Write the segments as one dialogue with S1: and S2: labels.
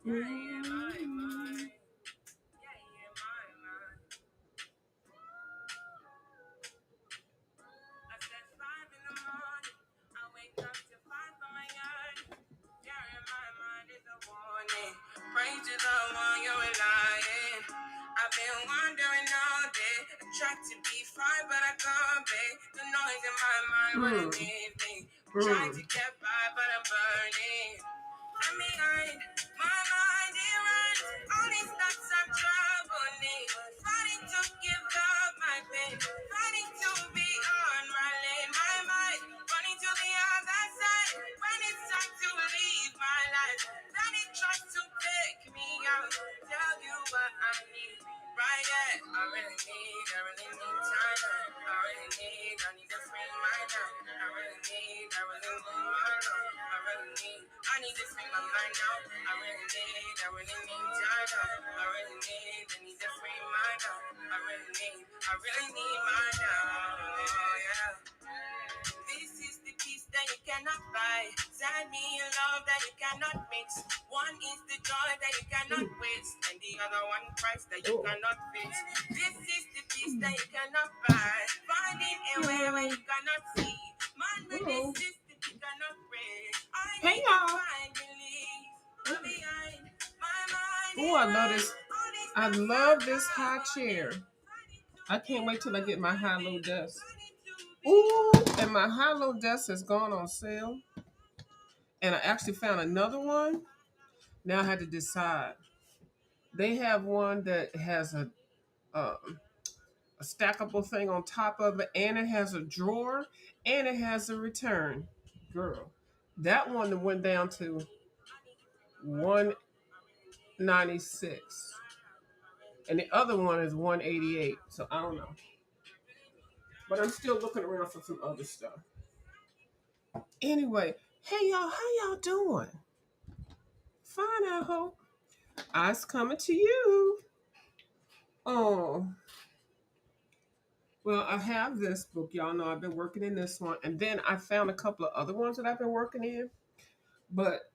S1: Pray to the one you're relying. I've been wondering all day. I tried to be fine, but I can't be. The noise in my mind wouldn't leave me. Trying to get by, but I'm burning. I'm behind. My mind it runs. All these thoughts are troubling. Fighting to give up my pain. Fighting to be on my lane. My mind running to the other side. When it's time to leave my life, then it tries to take me out. Tell you what I need. Right, yeah. I really need time. I need to free my mind. I really need. I need to free my mind now. I really need time. I need to free my mind. I really need my now. Yeah. This is the peace that you cannot buy. Send me a love that you cannot mix. One is the joy that you cannot waste, and the other one price that you cannot fix. This is the peace that you cannot buy. Finding a way where you cannot see. Man with this system you cannot break. Hey y'all. Oh, I love this. I love this high chair. I can't wait till I get my high-low desk. Ooh, and my high-low desk has gone on sale. And I actually found another one. Now I had to decide. They have one that has a stackable thing on top of it, and it has a drawer, and it has a return. Girl, that one went down to $196, and the other one is $188. So I don't know, but I'm still looking around for some other stuff. Anyway, hey y'all, how y'all doing? Fine, I hope. I's coming to you. Oh, well, I have this book. Y'all know I've been working in this one, and then I found a couple of other ones that I've been working in. But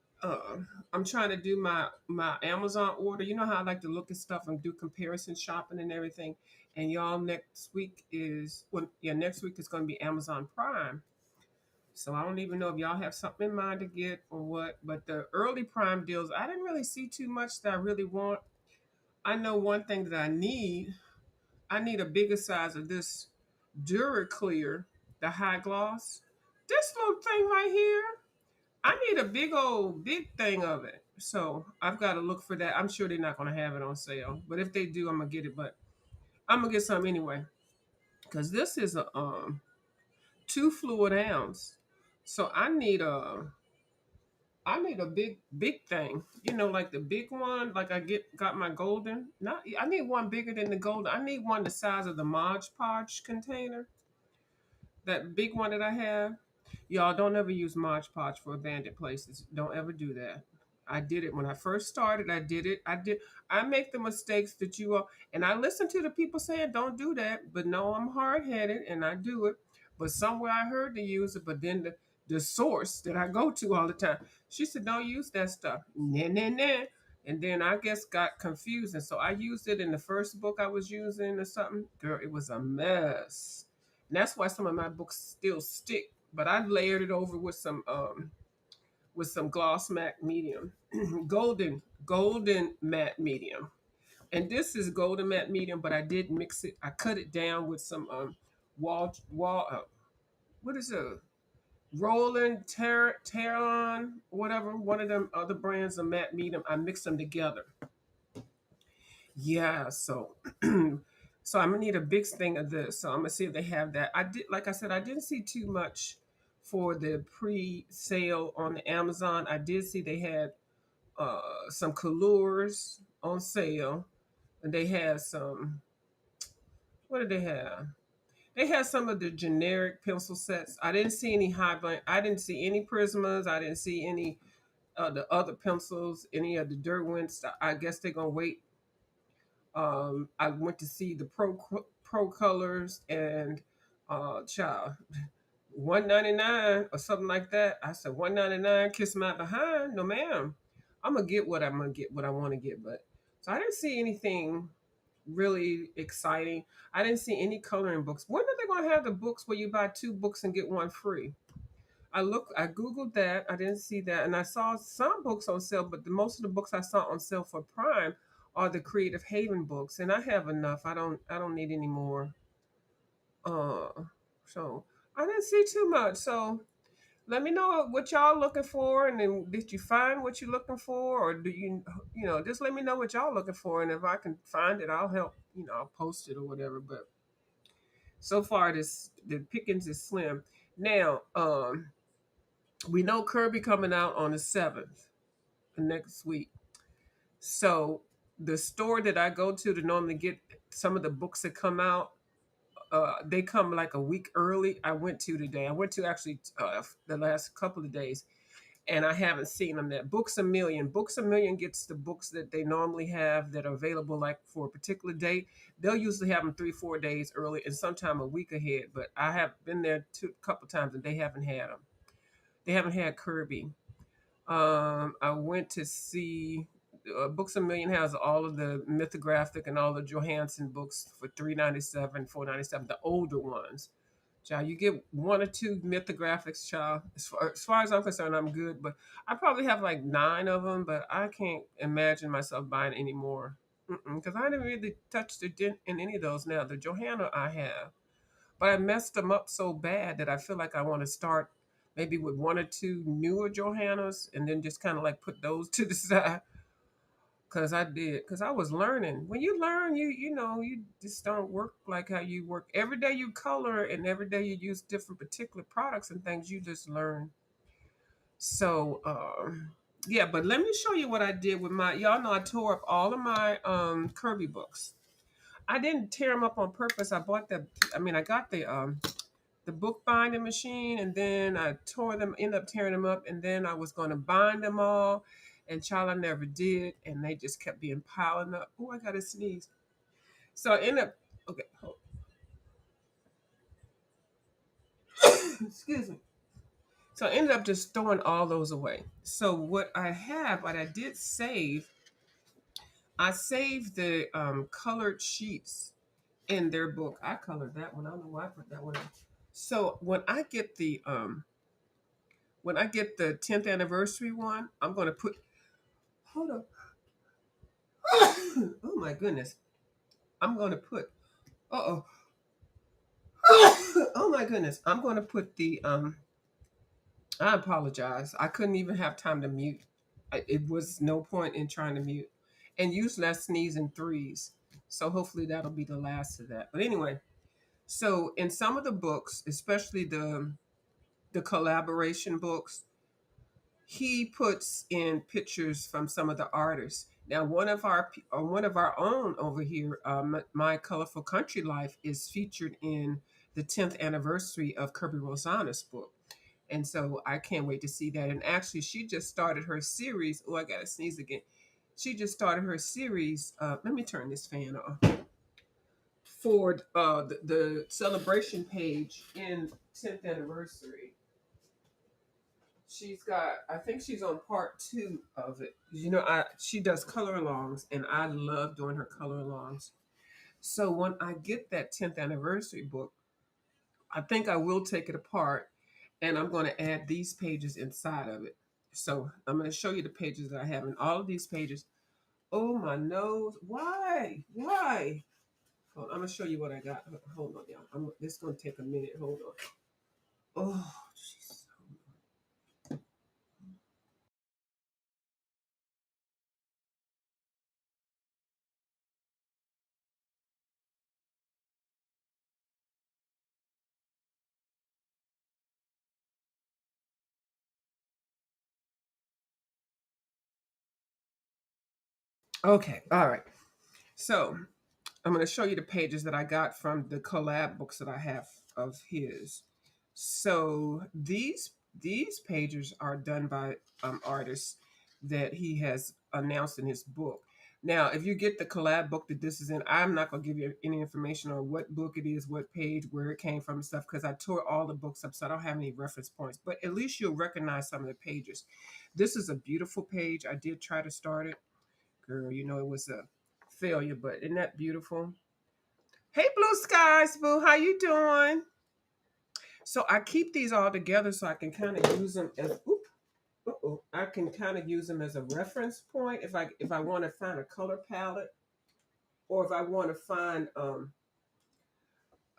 S1: I'm trying to do my Amazon order. You know how I like to look at stuff and do comparison shopping and everything. And y'all, next week is next week is going to be Amazon Prime. So I don't even know if y'all have something in mind to get or what. But the early Prime deals, I didn't really see too much that I really want. I know one thing that I need. I need a bigger size of this Duraclear, the high gloss. This little thing right here. I need a big thing of it. So I've got to look for that. I'm sure they're not going to have it on sale, but if they do, I'm gonna get it. But I'm gonna get some anyway, because this is a 2 fluid ounce. So I need a big thing. You know, like the big one. Like got my golden. Not I need one bigger than the golden. I need one the size of the Mod Podge container. That big one that I have. Y'all don't ever use Mod Podge for abandoned places. Don't ever do that. I did it when I first started. I did it. I make the mistakes that you are, and I listen to the people saying don't do that. But no, I'm hard headed and I do it. But somewhere I heard to use it, but then the source that I go to all the time, she said don't use that stuff. Nah, nah, nah. And then I guess got confused, and so I used it in the first book I was using or something. Girl, it was a mess. And that's why some of my books still stick. But I layered it over with some gloss matte medium, golden matte medium. And this is golden matte medium, but I did mix it. I cut it down with some wall what is it? Roland Terron, whatever, one of them other brands of matte medium. I mixed them together. Yeah, so so I'm gonna need a big thing of this. So I'm gonna see if they have that. I did, like I said, I didn't see too much for the pre-sale on the Amazon. I did see they had some colors on sale, and they had some. What did they have? They had some of the generic pencil sets. I didn't see any high blank. I didn't see any Prismas. I didn't see any the other pencils. Any of the Derwents. I guess they're gonna wait. I went to see the pro colors and child 199 or something like that. I said 199, kiss my behind. No ma'am. I'm gonna get what I'm gonna get, what I want to get. But so I didn't see anything really exciting. I didn't see any coloring books. When are they gonna have the books where you buy two books and get one free? I googled that. I didn't see that, and I saw some books on sale, but most of the books I saw on sale for Prime are the Creative Haven books, and I have enough. I don't need any more. Uh, so I didn't see too much. So let me know what y'all looking for, and then did you find what you're looking for, or do just let me know what y'all looking for, and if I can find it, I'll help. I'll post it or whatever. But so far, this the pickings is slim. Now, we know Kirby coming out on the 7th next week. So the store that I go to normally get some of the books that come out, they come like a week early. I went to today. I went to actually the last couple of days, and I haven't seen them yet. Books a Million. Books a Million gets the books that they normally have that are available like for a particular date. They'll usually have them 3-4 days early and sometime a week ahead. But I have been there a couple times and they haven't had them. They haven't had Kirby. I went to see Books a Million has all of the mythographic and all the Johansson books for $3.97, $4.97, the older ones. Child, you get one or two mythographics, child. As far as I'm concerned, I'm good. But I probably have like 9 of them, but I can't imagine myself buying any more. Because I didn't really touch the dent in any of those now. The Johanna I have. But I messed them up so bad that I feel like I want to start maybe with one or two newer Johannas and then just kind of like put those to the side. Because I was learning. When you learn, you just don't work like how you work. Every day you color and every day you use different particular products and things, you just learn. So, yeah, but let me show you what I did with y'all know I tore up all of my Kirby books. I didn't tear them up on purpose. I got the book binding machine, and then I ended up tearing them up, and then I was going to bind them all, and child, I never did, and they just kept being piling up. Oh, I got to sneeze. So I ended up, okay, excuse me. So I ended up just throwing all those away. So what I did save, I saved the colored sheets in their book. I colored that one. I don't know why I put that one in. So when I get the 10th anniversary one, I'm going to put, hold on. Oh my goodness. I'm going to put, uh oh. Oh my goodness. I'm going to put I apologize. I couldn't even have time to mute. It was no point in trying to mute. And usually I sneeze in threes. So hopefully that'll be the last of that. But anyway, so in some of the books, especially the collaboration books, he puts in pictures from some of the artists. Now, one of our own over here, My Colorful Country Life, is featured in the 10th anniversary of Kirby Rosanna's book, and so I can't wait to see that. And actually, she just started her series. Oh, I gotta sneeze again. She just started her series. Let me turn this fan off for the celebration page in 10th anniversary. I think she's on part 2 of it. She does color alongs, and I love doing her color alongs. So when I get that 10th anniversary book, I think I will take it apart, and I'm going to add these pages inside of it. So I'm going to show you the pages that I have in all of these pages. Oh, my nose. Why? Hold on, I'm going to show you what I got. Hold on, y'all. This is going to take a minute. Hold on. Oh, jeez. Okay, all right. So I'm going to show you the pages that I got from the collab books that I have of his. So these pages are done by artists that he has announced in his book. Now, if you get the collab book that this is in, I'm not gonna give you any information on what book it is, what page, where it came from, and stuff, because I tore all the books up, so I don't have any reference points. But at least you'll recognize some of the pages. This is a beautiful page. I did try to start it, girl. You know it was a failure, but isn't that beautiful? Hey, Blue Skies, Boo, how you doing? So I keep these all together so I can kind of use them as. Oop, I can kind of use them as a reference point if I want to find a color palette, or if I want to find or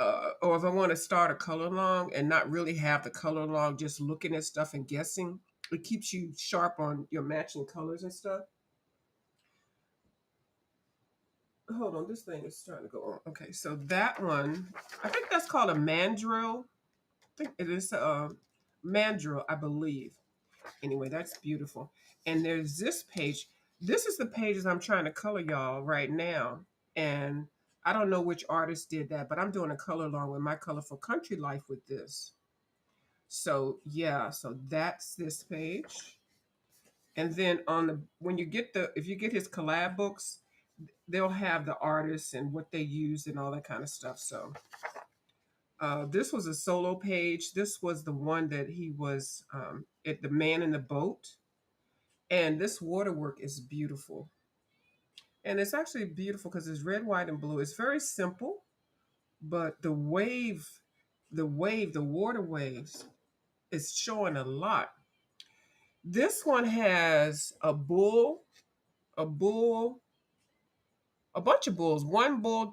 S1: if I want to start a color along and not really have the color along, just looking at stuff and guessing. It keeps you sharp on your matching colors and stuff. Hold on, this thing is starting to go on. Okay, so that one, I think that's called a mandrill. I think it is a mandrill, I believe. Anyway, that's beautiful. And there's this page. This is the pages I'm trying to color y'all right now. And I don't know which artist did that, but I'm doing a color along with my colorful country life with this. So yeah, so that's this page. And then on the when you get the if you get his collab books, they'll have the artists and what they used and all that kind of stuff. So this was a solo page. This was the one that he was at the man in the boat. And this waterwork is beautiful. And it's actually beautiful because it's red, white, and blue. It's very simple, but the water waves is showing a lot. This one has a bull, a bunch of bulls. One bull,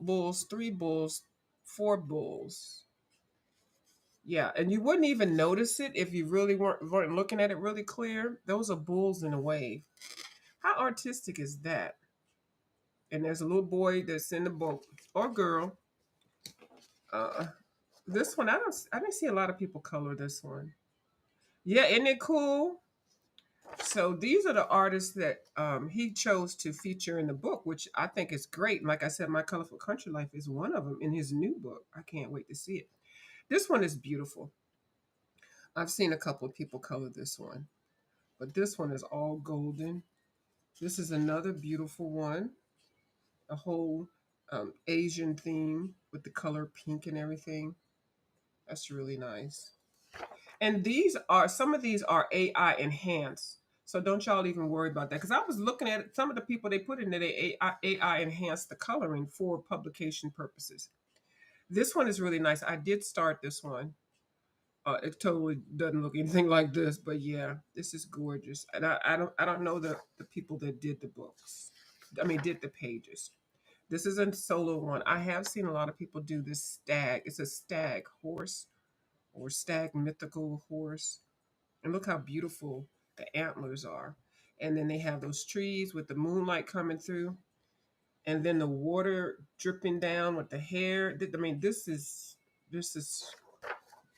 S1: bulls, three bulls, four bulls. Yeah, and you wouldn't even notice it if you really weren't looking at it really clear. Those are bulls in a wave. How artistic is that? And there's a little boy that's in the boat or girl. Uh, this one I didn't see a lot of people color this one. Yeah, isn't it cool? So these are the artists that he chose to feature in the book, which I think is great. And like I said, My Colorful Country Life is one of them in his new book. I can't wait to see it. This one is beautiful. I've seen a couple of people color this one, but this one is all golden. This is another beautiful one, a whole Asian theme with the color pink and everything. That's really nice. And these are some of these are AI enhanced. So don't y'all even worry about that. Because I was looking at it, some of the people they put in there, they AI enhanced the coloring for publication purposes. This one is really nice. I did start this one. It totally doesn't look anything like this, but yeah, this is gorgeous. And I don't know the people that did the books. I mean, did the pages. This is a solo one. I have seen a lot of people do this stag. It's a stag horse or stag mythical horse. And look how beautiful the antlers are. And then they have those trees with the moonlight coming through. And then the water dripping down with the hair. I mean, this is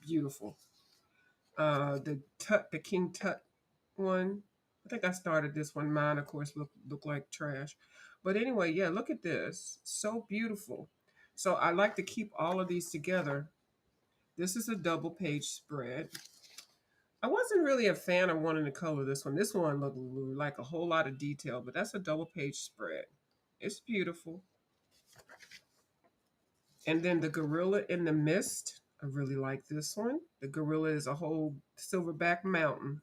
S1: beautiful. The King Tut one. I think I started this one. Mine, of course, look like trash. But anyway, yeah, look at this. So beautiful. So I like to keep all of these together. This is a double page spread. I wasn't really a fan of wanting to color this one. This one looked like a whole lot of detail, but that's a double page spread. It's beautiful. And then the gorilla in the mist. I really like this one. The gorilla is a whole silverback mountain.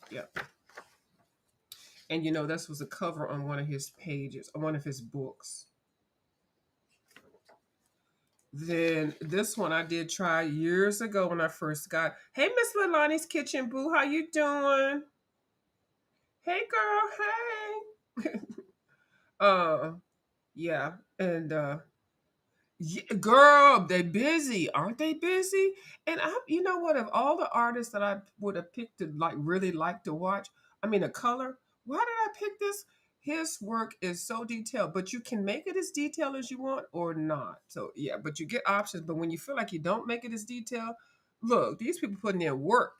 S1: Yeah. And you know, this was a cover on one of his pages, on one of his books. Then this one I did try years ago when I first got. Hey, Miss Lalani's Kitchen Boo, how you doing? Hey, girl. Hey. uh, yeah, and yeah, girl, they busy, aren't they busy? And you know what? Of all the artists that I would have picked to like really like to watch, I mean, a color. Why did I pick this? His work is so detailed, but you can make it as detailed as you want or not. So yeah, but you get options. But when you feel like you don't make it as detailed, look, these people putting in work.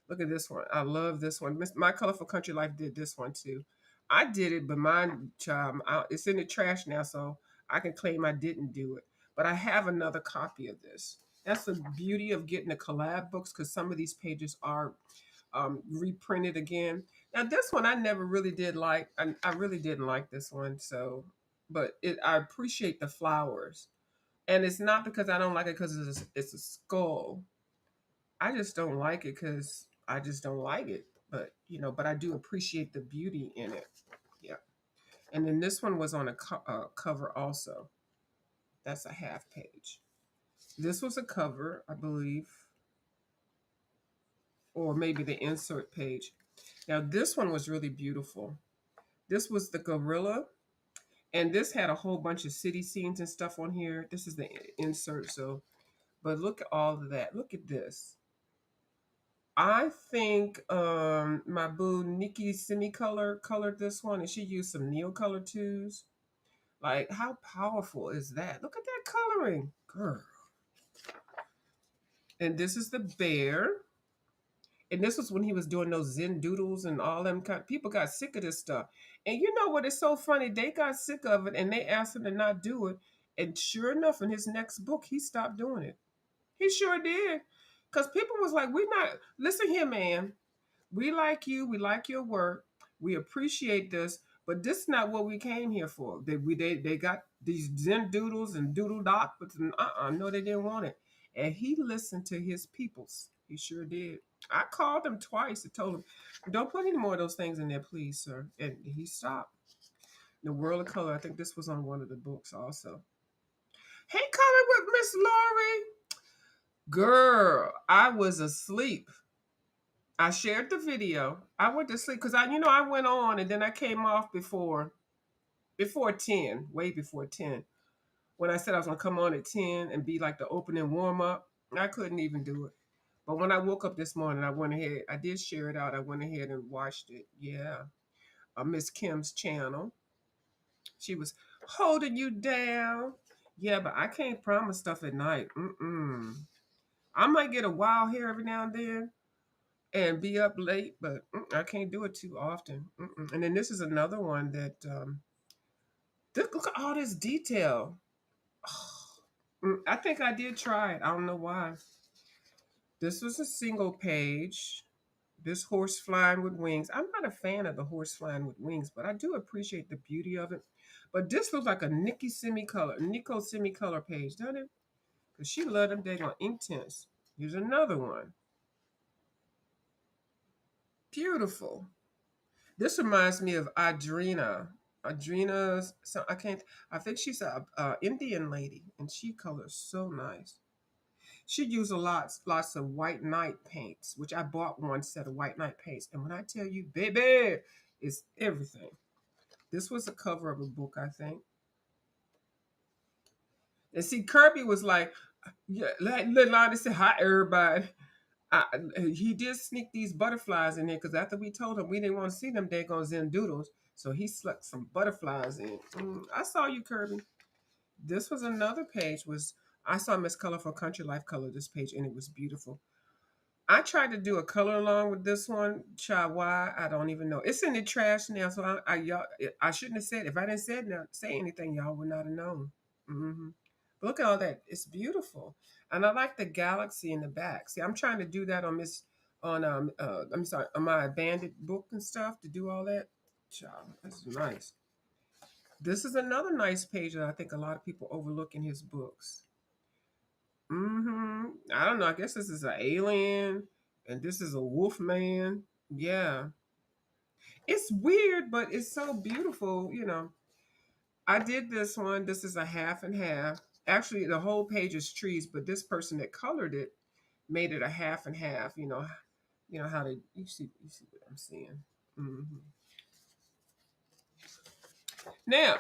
S1: Look at this one. I love this one. My Colorful Country Life did this one too. I did it, but mine, it's in the trash now, so I can claim I didn't do it. But I have another copy of this. That's the beauty of getting the collab books because some of these pages are reprinted again. Now this one I never really did like. I really didn't like this one. So, but I appreciate the flowers, and it's not because I don't like it because it's a skull. I just don't like it because I just don't like it. But but I do appreciate the beauty in it. Yeah. And then this one was on a cover also. That's a half page. This was a cover, I believe, or maybe the insert page. Now this one was really beautiful. This was the gorilla, and this had a whole bunch of city scenes and stuff on here. This is the insert. So, but look at all of that. Look at this. I think my boo Nikki Semicolor colored this one, and she used some Neocolor twos. Like, how powerful is that? Look at that coloring, girl. And this is the bear. And this was when he was doing those Zen doodles and all them kind. People got sick of this stuff. And you know what? It's so funny. They got sick of it, and they asked him to not do it. And sure enough, in his next book, he stopped doing it. He sure did. Because people was like, "We're not, listen here, man. We like you. We like your work. We appreciate this, but this is not what we came here for. They got these Zen doodles and doodle dots, and no, they didn't want it." And he listened to his peoples. He sure did. I called him twice and told him, "Don't put any more of those things in there, please, sir." And he stopped. The World of Color. I think this was on one of the books also. Hey, Color with Miss Laurie. Girl, I was asleep. I shared the video. I went to sleep because I went on and then I came off before 10, way before 10. When I said I was gonna come on at 10 and be like the opening warm up, I couldn't even do it. But when I woke up this morning, I went ahead. I did share it out. I went ahead and watched it. Yeah, Miss Kim's channel. She was holding you down. Yeah, but I can't promise stuff at night. I might get a wild hair every now and then, and be up late, but I can't do it too often. And then this is another one that look at all this detail. I think I did try it. I don't know why. This was a single page. This horse flying with wings. I'm not a fan of the horse flying with wings, but I do appreciate the beauty of it. But this looks like a Nico semi-color page, doesn't it? Because she loved them daggone ink tints. Here's another one. Beautiful. This reminds me of Adrina. Adrina's, so I can't, I think she's a Indian lady, and she colors so nice. She used lots of white night paints, which I bought one set of white night paints. And when I tell you, baby, it's everything. This was a cover of a book, I think. And see, Kirby was like, yeah, like Lilani said, "Hi, everybody." I, he did sneak these butterflies in there because after we told him we didn't want to see them daggone Zen doodles, so he stuck some butterflies in. I saw you, Kirby. This was another page. Was I saw Miss Colorful Country Life color this page, and it was beautiful. I tried to do a color along with this one. Child, why? I don't even know. It's in the trash now, so I shouldn't have said. If I didn't say anything, y'all would not have known. Mm-hmm. But look at all that. It's beautiful. And I like the galaxy in the back. See, I'm trying to do that on I'm sorry, on my bandit book and stuff to do all that. Child, that's nice. This is another nice page that I think a lot of people overlook in his books. I don't know. I guess this is an alien and this is a wolf man. Yeah. It's weird, but it's so beautiful. I did this one. This is a half and half. Actually, the whole page is trees, but this person that colored it made it a half and half. How they you see what I'm seeing. hmm Now,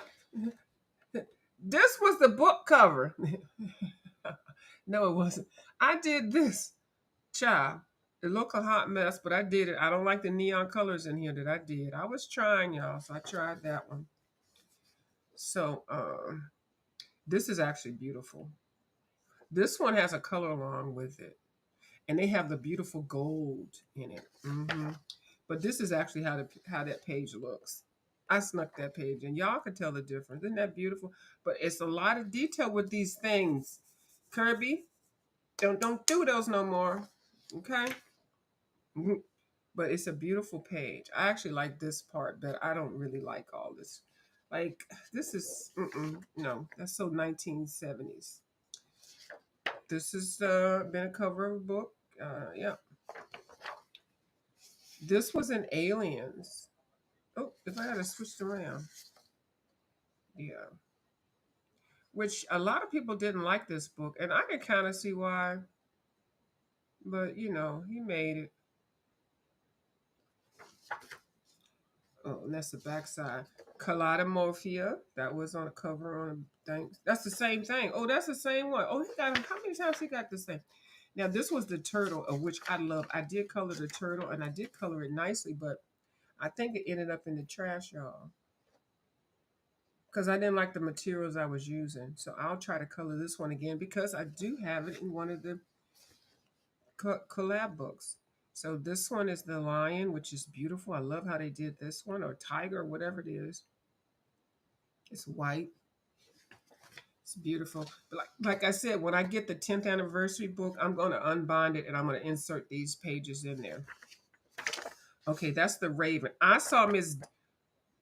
S1: this was the book cover. No, it wasn't. I did this, child. It looked a hot mess, but I did it. I don't like the neon colors in here that I did. I was trying, y'all, so I tried that one. So, this is actually beautiful. This one has a color along with it, and they have the beautiful gold in it. But this is actually how that page looks. I snuck that page, and y'all can tell the difference. Isn't that beautiful? But it's a lot of detail with these things. Kirby, don't do those no more. Okay. but it's a beautiful page. I actually like this part, but I don't really like all this. Like this is no, that's so 1970s. This has been a cover of a book. Yeah, this was in Aliens. Oh, if I had to switch it around, yeah. Which a lot of people didn't like this book, and I can kind of see why. But he made it. Oh, and that's the backside. Kaleidamorphia. That was on the cover on a thing. That's the same thing. Oh, that's the same one. Oh, he got how many times he got this thing? Now this was the turtle, of which I love. I did color the turtle, and I did color it nicely, but I think it ended up in the trash, y'all, because I didn't like the materials I was using. So I'll try to color this one again because I do have it in one of the collab books. So this one is the lion, which is beautiful. I love how they did this one, or tiger, or whatever it is. It's white. It's beautiful. But like I said, when I get the 10th anniversary book, I'm going to unbind it and I'm going to insert these pages in there. Okay, that's the Raven. I saw Miss.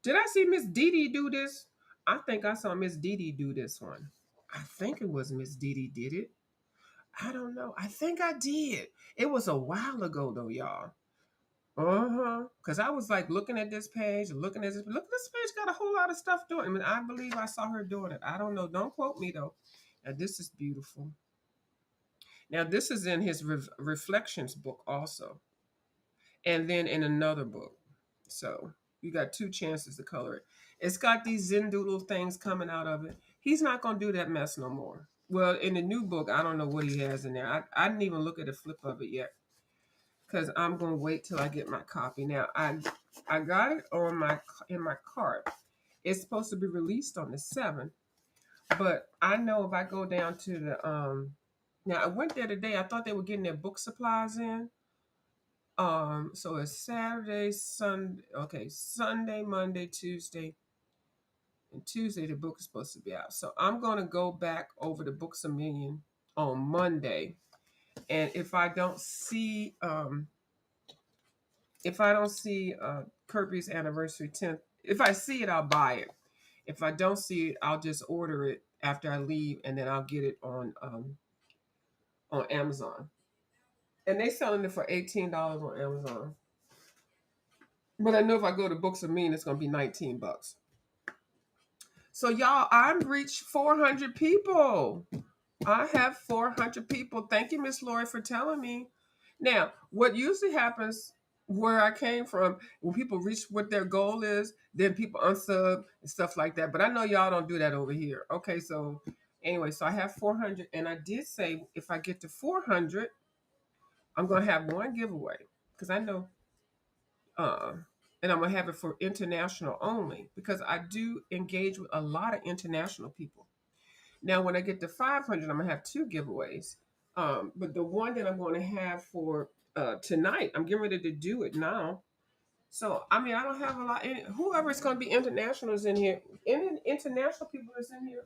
S1: Did I see Miss Dee Dee do this? I think I saw Miss Dee Dee do this one. I think it was Miss Dee Dee did it. I don't know. I think I did. It was a while ago though, y'all. Uh-huh. Because I was like looking at this page and looking at this. Look, this page got a whole lot of stuff doing. I mean, I believe I saw her doing it. I don't know. Don't quote me though. Now this is beautiful. Now this is in his reflections book also, and then in another book. So you got two chances to color it. It's got these Zendoodle things coming out of it. He's not gonna do that mess no more. Well, in the new book, I don't know what he has in there. I didn't even look at the flip of it yet because I'm gonna wait till I get my copy. Now I got it on my cart. It's supposed to be released on the 7th, but I know if I go down to the now I went there today. I thought they were getting their book supplies in. So it's Saturday, Sunday. Okay, Sunday, Monday, Tuesday, and Tuesday the book is supposed to be out. So I'm gonna go back over the Books a Million on Monday, and if I don't see Kirby's anniversary 10th, if I see it, I'll buy it. If I don't see it, I'll just order it after I leave, and then I'll get it on Amazon. And they selling it for $18 on Amazon. But I know if I go to Books of Mean, it's gonna be 19 bucks. So y'all, I've reached 400 people. I have 400 people. Thank you, Miss Lori, for telling me. Now, what usually happens where I came from, when people reach what their goal is, then people unsub and stuff like that. But I know y'all don't do that over here. Okay, so anyway, so I have 400, and I did say if I get to 400, I'm gonna have one giveaway because I know, uh, and I'm gonna have it for international only because I do engage with a lot of international people. Now, when I get to 500, I'm gonna have two giveaways. But the one that I'm going to have for tonight, I'm getting ready to do it now. So I mean, I don't have a lot. Whoever is going to be international is in here. Any international people is in here.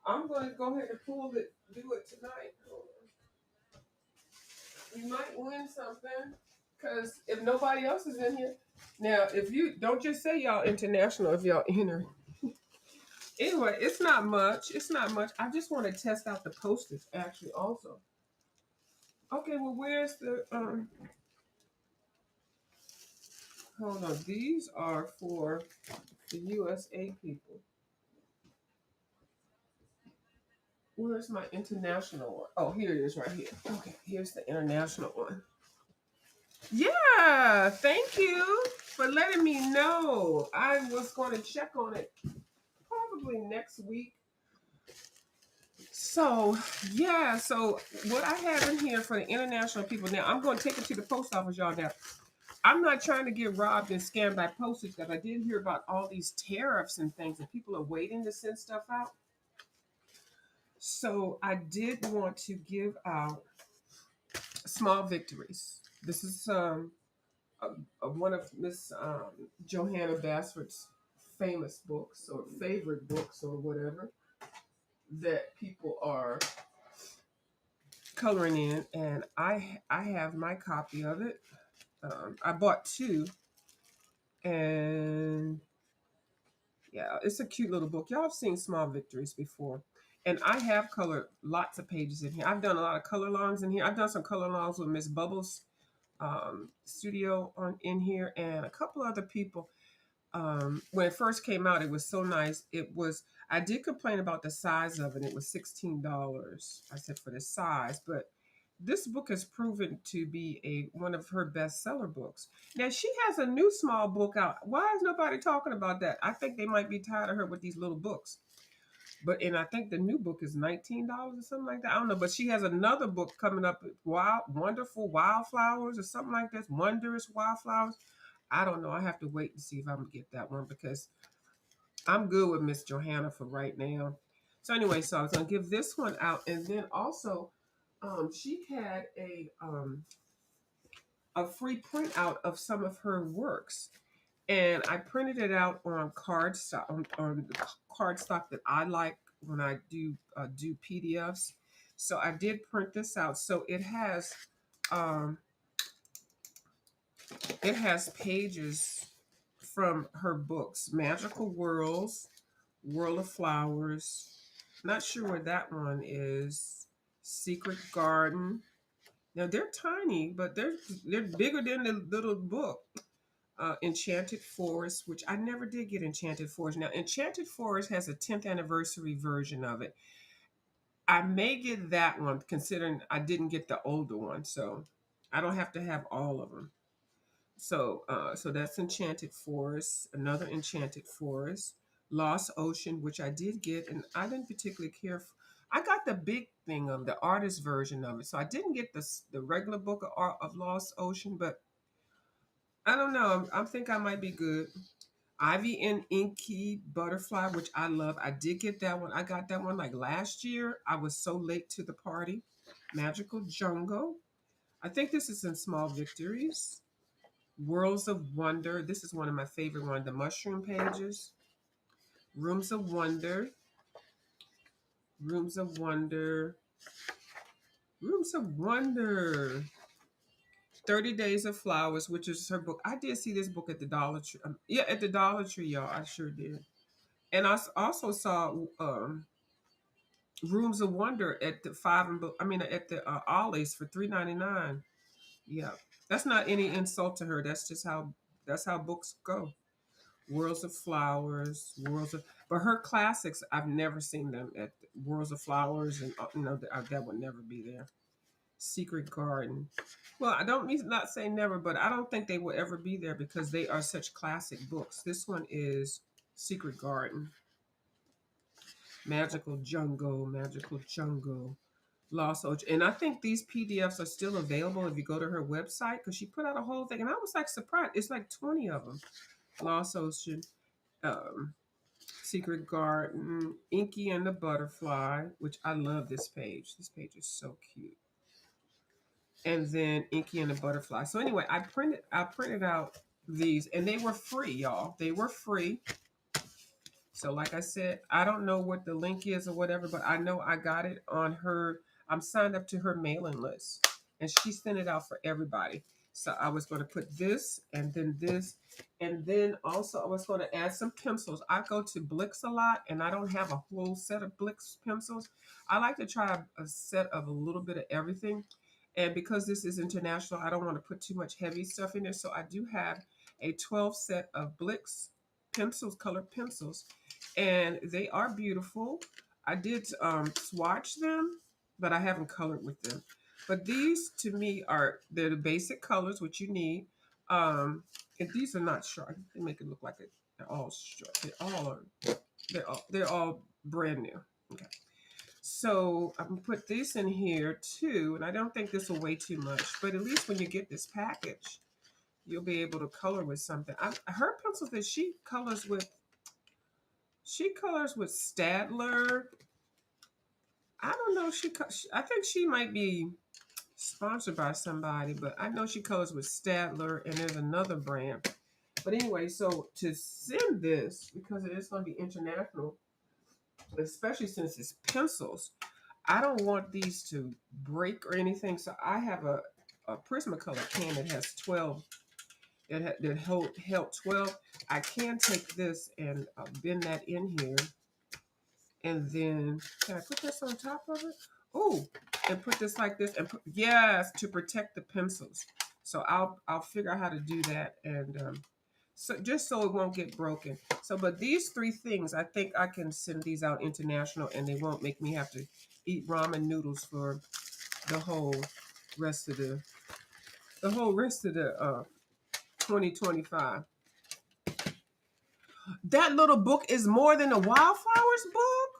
S1: I'm going to go ahead and do it tonight. You might win something because if nobody else is in here, now if you don't just say y'all international if y'all enter. Anyway, it's not much. It's not much. I just want to test out the postage actually also. Okay, well where's the hold on. These are for the USA people. Where's my international one? Oh, here it is right here. Okay, here's the international one. Yeah, thank you for letting me know. I was going to check on it probably next week. So, yeah, so what I have in here for the international people, now I'm going to take it to the post office, y'all. Now, I'm not trying to get robbed and scammed by postage because I did hear about all these tariffs and things, and people are waiting to send stuff out. So, I did want to give out small victories. This is one of Miss Johanna Basford's famous books or favorite books or whatever that people are coloring in, and I have my copy of it. I bought two, and yeah, it's a cute little book. Y'all have seen Small Victories before. And I have colored lots of pages in here. I've done a lot of color longs in here. I've done some color longs with Miss Bubbles studio on in here, and a couple other people. When it first came out, it was so nice. It was, I did complain about the size of it. It was $16. I said for the size, but this book has proven to be one of her bestseller books. Now she has a new small book out. Why is nobody talking about that? I think they might be tired of her with these little books. But and I think the new book is $19 or something like that. I don't know. But she has another book coming up, Wild Wonderful Wildflowers or something like this. Wondrous Wildflowers. I don't know. I have to wait and see if I'm gonna get that one because I'm good with Miss Johanna for right now. So anyway, so I was gonna give this one out, and then also, she had a free print out of some of her works, and I printed it out on cardstock on the cardstock that I like when I do PDFs. So I did print this out. So um, it has pages from her books: Magical Worlds, World of Flowers. Not sure where that one is. Secret Garden. Now they're tiny, but they're bigger than the little book. Enchanted Forest, which I never did get Enchanted Forest. Now Enchanted Forest has a 10th anniversary version of it. I may get that one, considering I didn't get the older one, so I don't have to have all of them. So that's Enchanted Forest, another Enchanted Forest, Lost Ocean, which I did get, and I didn't particularly care. I got the big thing of the artist version of it, so I didn't get the regular book of Lost Ocean, but I don't know. I think I might be good. Ivy and Inky Butterfly, which I love. I did get that one. I got that one like last year. I was so late to the party. Magical Jungle. I think this is in Small Victories. Worlds of Wonder. This is one of my favorite ones. The Mushroom Pages. Rooms of Wonder. Rooms of Wonder. Rooms of Wonder. 30 Days of Flowers, which is her book. I did see this book at the Dollar Tree. Yeah, at the Dollar Tree, y'all. I sure did. And I also saw Rooms of Wonder at the at the Ollie's for $3.99. Yeah, that's not any insult to her. That's how books go. Worlds of Flowers, but her classics, I've never seen them at Worlds of Flowers, and that would never be there. Secret Garden. Well, I don't mean not say never, but I don't think they will ever be there because they are such classic books. This one is Secret Garden. Magical Jungle, Lost Ocean. And I think these PDFs are still available if you go to her website because she put out a whole thing. And I was like surprised. It's like 20 of them. Lost Ocean, um, Secret Garden, Inky and the Butterfly, which I love this page. This page is so cute. And then Inky and the Butterfly. So anyway, I printed out these and they were free, y'all. They were free. So, like I said, I don't know what the link is or whatever, but I know I got it on her. I'm signed up to her mailing list, and she sent it out for everybody. So I was going to put this, and then also I was going to add some pencils. I go to Blix a lot, and I don't have a whole set of Blix pencils. I like to try a set of a little bit of everything. And because this is international, I don't want to put too much heavy stuff in there. So I do have a 12 set of Blix pencils, colored pencils, and they are beautiful. I did swatch them, but I haven't colored with them. But these to me they're the basic colors which you need. And these are not sharp. They make it look like they're all sharp. They're all brand new. Okay. So I'm gonna put this in here too, and I don't think this will weigh too much. But at least when you get this package, you'll be able to color with something. Her pencils that she colors with Stadler. I don't know. I think she might be sponsored by somebody, but I know she colors with Stadler, and there's another brand. But anyway, so to send this, because it is going to be international, especially since it's pencils, I don't want these to break or anything. So I have a Prismacolor can that has 12. Held 12. I can take this and bend that in here, and then can I put this on top of it? Oh, and put this like this, and put, yes, to protect the pencils. So I'll figure out how to do that, and so just so it won't get broken. So, but these three things, I think I can send these out international, and they won't make me have to eat ramen noodles for the whole rest of the 2025. That little book is more than a Wildflowers book.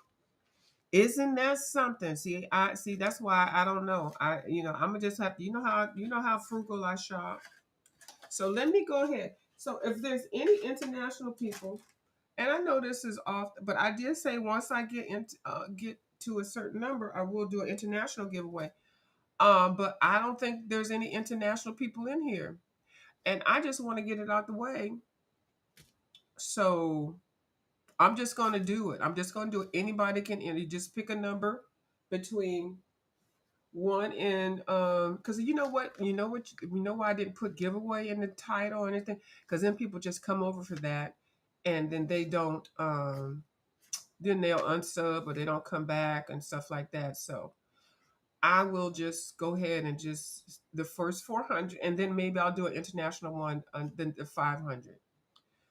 S1: Isn't that something? See, I see. That's why I don't know. I'm gonna just have to. You know how frugal I shop. So let me go ahead. So if there's any international people, and I know this is off, but I did say once I get to a certain number, I will do an international giveaway. But I don't think there's any international people in here, and I just want to get it out the way. So I'm just going to do it. I'm just going to do it. Anybody can enter. Just pick a number between one and because you know why I didn't put giveaway in the title or anything, because then people just come over for that, and then they don't then they'll unsub or they don't come back and stuff like that. So I will just go ahead and just the first 400, and then maybe I'll do an international one, then the 500,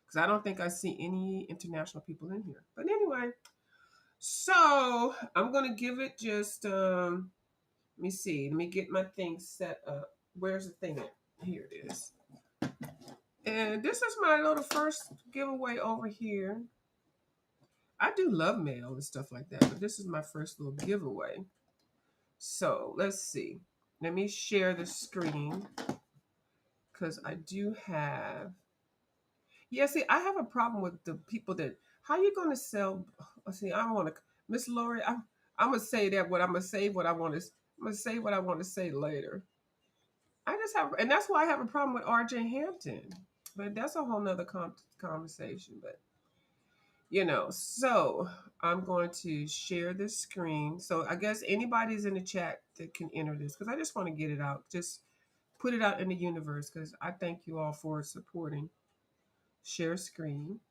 S1: because I don't think I see any international people in here. But anyway, so I'm gonna give it just let me see. Let me get my thing set up. Where's the thing at? Here it is. And this is my little first giveaway over here. I do love mail and stuff like that, but this is my first little giveaway. So let's see. Let me share the screen because I do have. Yeah, see, I have a problem with the people that. How you going to sell? See, I want to. Miss Lori, I'm gonna say that what I'm gonna say. What I want to. I'm gonna say what I want to say later. I just have, and that's why I have a problem with R.J. Hampton. But that's a whole nother conversation. But so I'm going to share this screen. So I guess anybody's in the chat that can enter this because I just want to get it out. Just put it out in the universe because I thank you all for supporting. Share screen.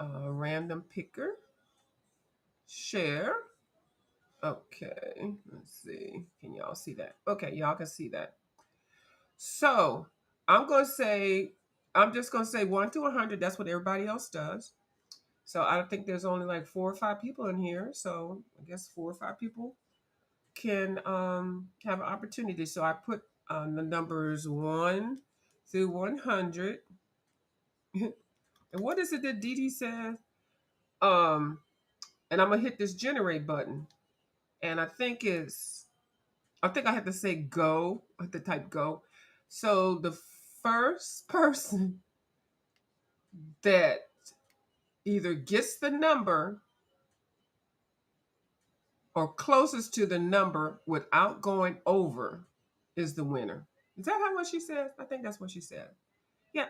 S1: Random picker. Share. Okay. Let's see. Can y'all see that? Okay, y'all can see that. So I'm just gonna say 1 to 100. That's what everybody else does. So I think there's only like 4 or 5 people in here. So I guess 4 or 5 people can have an opportunity. So I put the numbers 1 through 100. And what is it that Dee Dee says? Um, and I'm gonna hit this generate button. And I think I have to say go. I have to type go. So the first person that either gets the number or closest to the number without going over is the winner. Is that how what she says? I think that's what she said. Yeah,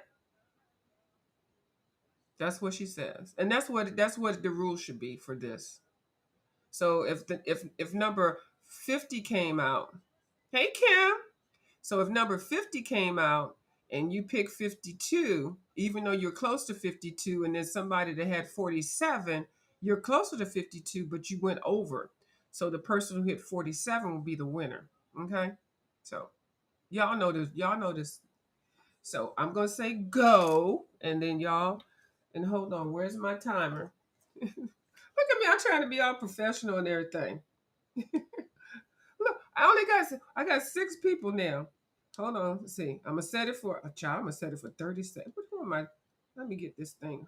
S1: that's what she says, and that's what the rule should be for this. So if number 50 came out, hey Kim. So if number 50 came out and you pick 52, even though you're close to 52, and there's somebody that had 47, you're closer to 52, but you went over. So the person who hit 47 will be the winner. Okay? So y'all know this. Y'all know this. So I'm gonna say go, and then y'all, and hold on, where's my timer? Look at me, I'm trying to be all professional and everything. Look, I got 6 people now. Hold on, let's see. I'm gonna set it for a child. I'm gonna set it for 30 seconds. What am I? Let me get this thing.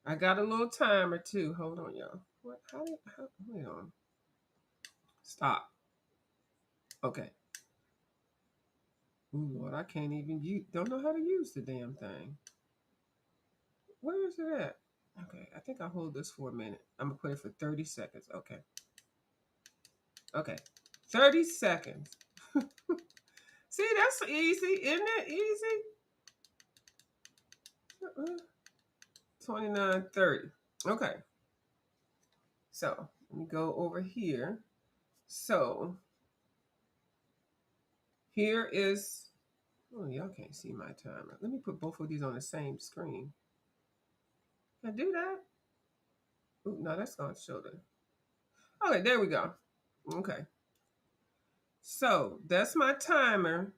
S1: I got a little timer too. Hold on, y'all. What? How? Wait on. Stop. Okay. Ooh, Lord, I can't even use. Don't know how to use the damn thing. Where is it at? Okay, I think I'll hold this for a minute. I'm gonna put it for 30 seconds. Okay. Okay. 30 seconds. See, that's easy, isn't it? Easy. 29, 30. Okay. So let me go over here. So Here is, oh, y'all can't see my timer. Let me put both of these on the same screen. Can I do that? Ooh, no, that's going to show the. Okay, there we go. Okay. So that's my timer.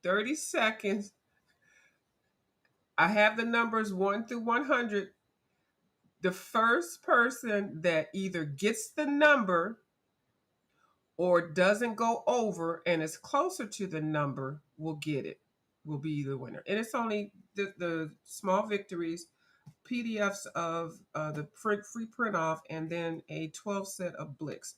S1: 30 seconds. I have the numbers 1 through 100. The first person that either gets the number or doesn't go over and is closer to the number will get it, will be the winner. And it's only the small victories, PDFs of the free print off, and then a 12 set of Blicks.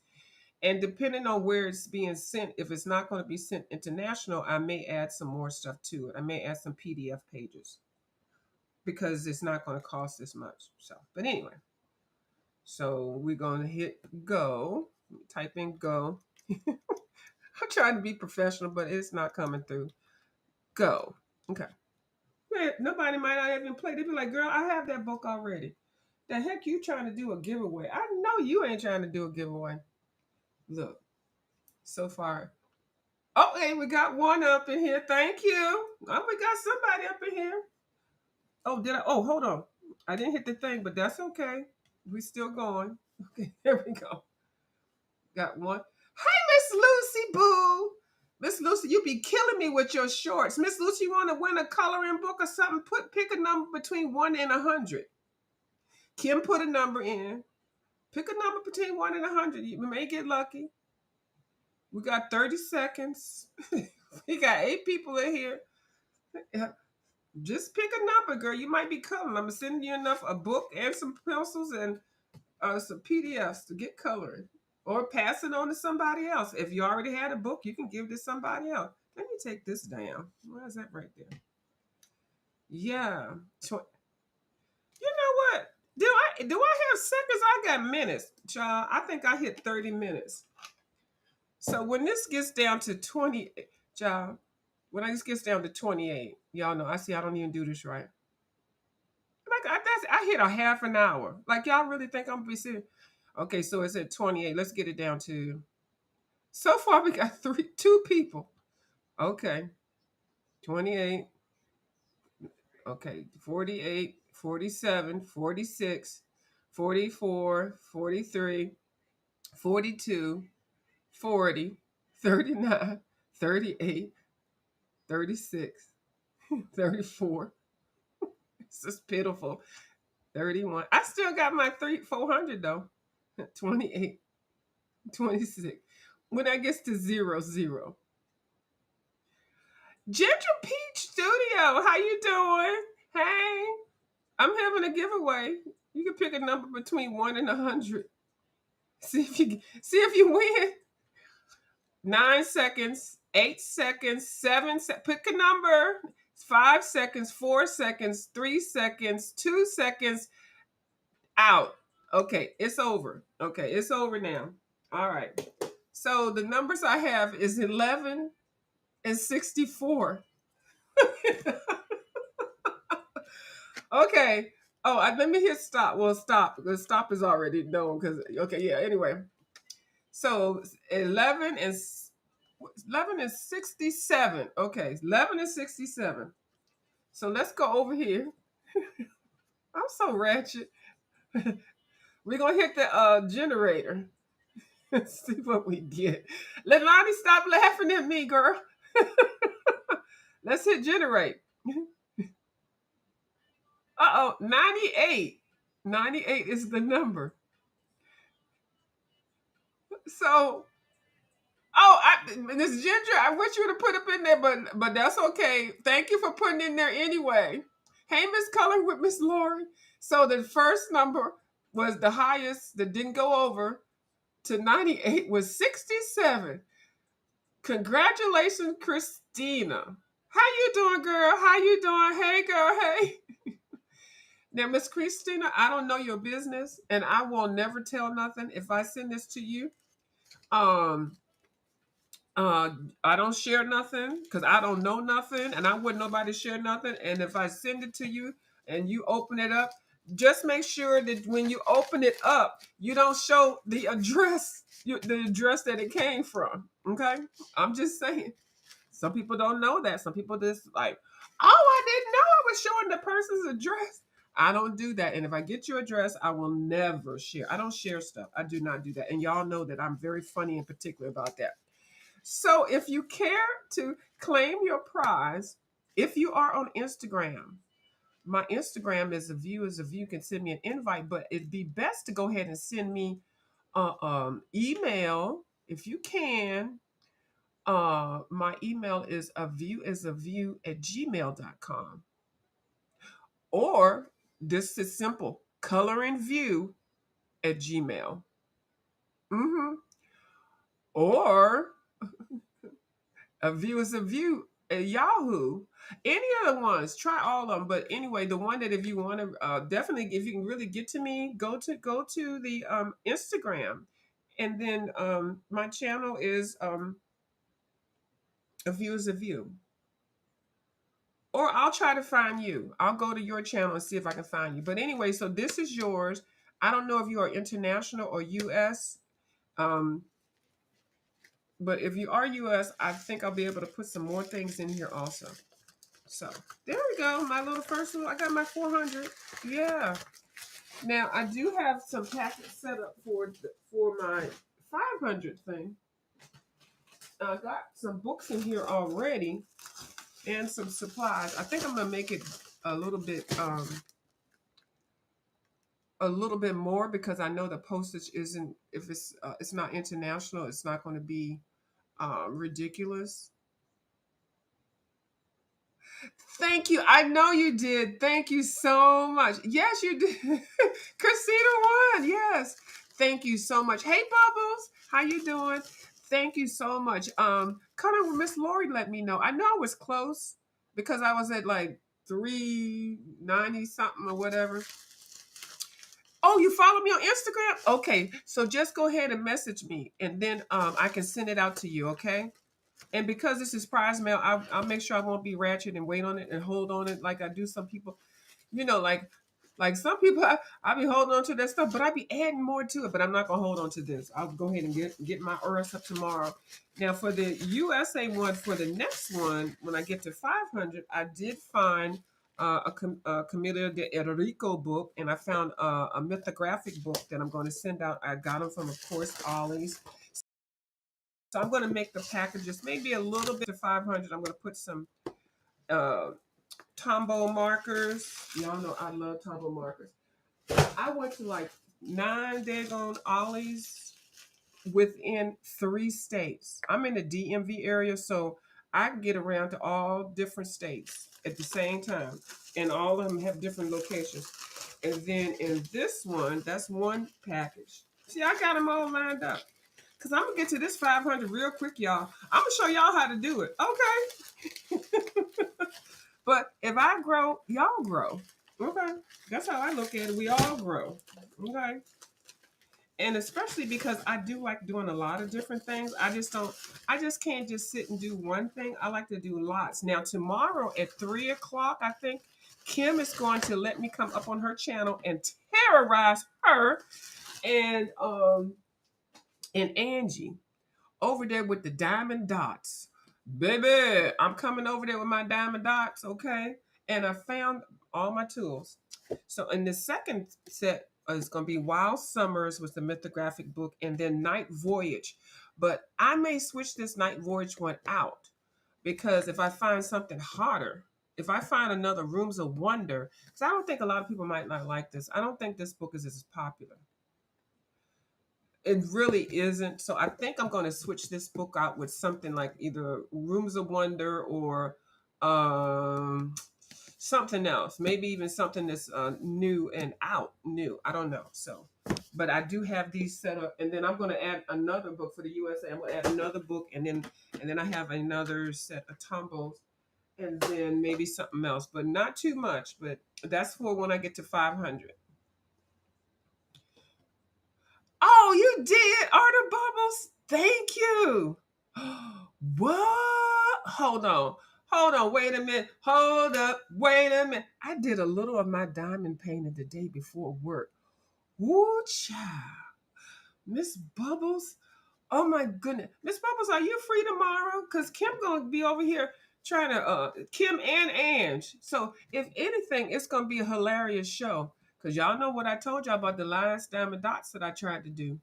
S1: And depending on where it's being sent, if it's not going to be sent international, I may add some more stuff to it. I may add some PDF pages because it's not going to cost as much. So, but anyway, so we're going to hit go. Type in go. I'm trying to be professional, but it's not coming through. Go. Okay. Man, nobody might not even play. They'd be like, girl, I have that book already. The heck you trying to do a giveaway? I know you ain't trying to do a giveaway. Look, so far. Oh, hey, we got one up in here. Thank you. Oh, we got somebody up in here. Oh, did I? Oh, hold on. I didn't hit the thing, but that's okay. We still going. Okay, there we go. Got one. Hey, Miss Lucy Boo. Miss Lucy, you be killing me with your shorts. Miss Lucy, you want to win a coloring book or something? Pick a number between 1 and 100. Kim put a number in. Pick a number between 1 and 100. You may get lucky. We got 30 seconds. We got 8 people in here. Just pick a number, girl. You might be coloring. I'm sending you a book and some pencils and some PDFs to get coloring. Or pass it on to somebody else. If you already had a book, you can give it to somebody else. Let me take this down. Where is that right there? Yeah. You know what? Do I have seconds? I got minutes, child. I think I hit 30 minutes. So when this gets down to 20, child, when this gets down to 28, y'all know, I don't even do this right. Like I hit a half an hour. Like y'all really think I'm gonna be serious? Okay, so it's at 28. Let's get it down to. So far we got 2 people. Okay. 28. Okay, 48, 47, 46, 44, 43, 42, 40, 39, 38, 36, 34. It's just pitiful. 31. I still got my 400 though. 28, 26. When I gets to 0, 0. Ginger Peach Studio, how you doing? Hey, I'm having a giveaway. You can pick a number between 1 and 100. See if you win. 9 seconds, 8 seconds, 7 seconds. Pick a number. 5 seconds, 4 seconds, 3 seconds, 2 seconds. Out. Okay, it's over. Okay, it's over now. All right. So the numbers I have is 11 and 64. Okay. Oh, let me hit stop. Well, stop. The stop is already known because okay, yeah. Anyway, so 11 and 67. Okay, 11 and 67. So let's go over here. I'm so ratchet. We're gonna hit the generator. Let's see what we get. Let Lonnie stop laughing at me, girl. Let's hit generate. 98. 98 is the number. So, Miss Ginger, I wish you would have put up in there, but that's okay. Thank you for putting in there anyway. Hey, Miss Cullen with Miss Lori. So the first number was the highest that didn't go over to 98 was 67. Congratulations, Christina. How you doing, girl? How you doing? Hey, girl, hey. Now, Miss Christina, I don't know your business, and I will never tell nothing. If I send this to you, I don't share nothing because I don't know nothing, and I wouldn't nobody share nothing. And if I send it to you and you open it up, just make sure that when you open it up, you don't show the address that it came from. Okay, I'm just saying. Some people don't know that. Some people just like, oh, I didn't know I was showing the person's address. I don't do that. And if I get your address, I will never share. I don't share stuff. I do not do that. And y'all know that I'm very funny and particular about that. So if you care to claim your prize, if you are on Instagram, my Instagram is a view is a view. You can send me an invite, but it'd be best to go ahead and send me email if you can. My email is a view at gmail.com. Or this is simple, coloring view at gmail. Mm-hmm. Or a view is a view at Yahoo. Any of the ones, try all of them. But anyway, the one that if you want to definitely, if you can really get to me, go to the Instagram, and then my channel is a view is a view. Or I'll try to find you. I'll go to your channel and see if I can find you. But anyway, so this is yours. I don't know if you are international or US. Um, but if you are US, I think I'll be able to put some more things in here also. So there we go. My little first one. I got my 400. Yeah. Now I do have some packets set up for my 500 thing. I got some books in here already and some supplies. I think I'm gonna make it a little bit more because I know the postage isn't if it's not international, it's not going to be ridiculous. Thank you. I know you did. Thank you so much. Yes, you did. Christina won. Yes. Thank you so much. Hey Bubbles, how you doing? Thank you so much. Kind of Miss Lori let me know. I know I was close because I was at like 390 something or whatever. Oh, you follow me on Instagram? Okay, so just go ahead and message me, and then I can send it out to you. Okay. And because this is prize mail, I'll make sure I won't be ratchet and wait on it and hold on it like I do some people. You know, like some people, I be holding on to that stuff, but I be adding more to it. But I'm not gonna hold on to this. I'll go ahead and get my URS up tomorrow. Now for the USA one, for the next one, when I get to 500, I did find a Camila de Enrico book, and I found a mythographic book that I'm going to send out. I got them from, of course, Ollie's. So I'm going to make the packages maybe a little bit to 500. I'm going to put some uh, Tombow markers. Y'all know I love Tombow markers. I went to like 9 daggone Ollie's within 3 states. I'm in the DMV area, so I can get around to all different states at the same time. And all of them have different locations. And then in this one, that's one package. See, I got them all lined up. Because I'm going to get to this 500 real quick, y'all. I'm going to show y'all how to do it. Okay. But if I grow, y'all grow. Okay. That's how I look at it. We all grow. Okay. And especially because I do like doing a lot of different things. I just can't just sit and do one thing. I like to do lots. Now, tomorrow at 3 o'clock, I think Kim is going to let me come up on her channel and terrorize her and Angie over there with the diamond dots. Baby, I'm coming over there with my diamond dots, okay? And I found all my tools. So in the second set is going to be Wild Summers with the mythographic book, and then Night Voyage. But I may switch this Night Voyage one out because if I find something hotter, if I find another Rooms of Wonder, because I don't think a lot of people might not like this. I don't think this book is as popular. It really isn't. So I think I'm going to switch this book out with something like either Rooms of Wonder or um, something else. Maybe even something that's new and out. New. I don't know. So, but I do have these set up, and then I'm going to add another book for the USA. I'm going to add another book, and then I have another set of tumbles, and then maybe something else, but not too much. But that's for when I get to 500. Oh, you did, Art of Bubbles. Thank you. What? Hold on. Hold on. Wait a minute. Hold up. Wait a minute. I did a little of my diamond painting the day before work. Woo child. Miss Bubbles. Oh my goodness. Miss Bubbles, are you free tomorrow? Because Kim gonna be over here trying to Kim and Ange. So if anything, it's gonna be a hilarious show. Cause y'all know what I told y'all about the last diamond dots that I tried to do.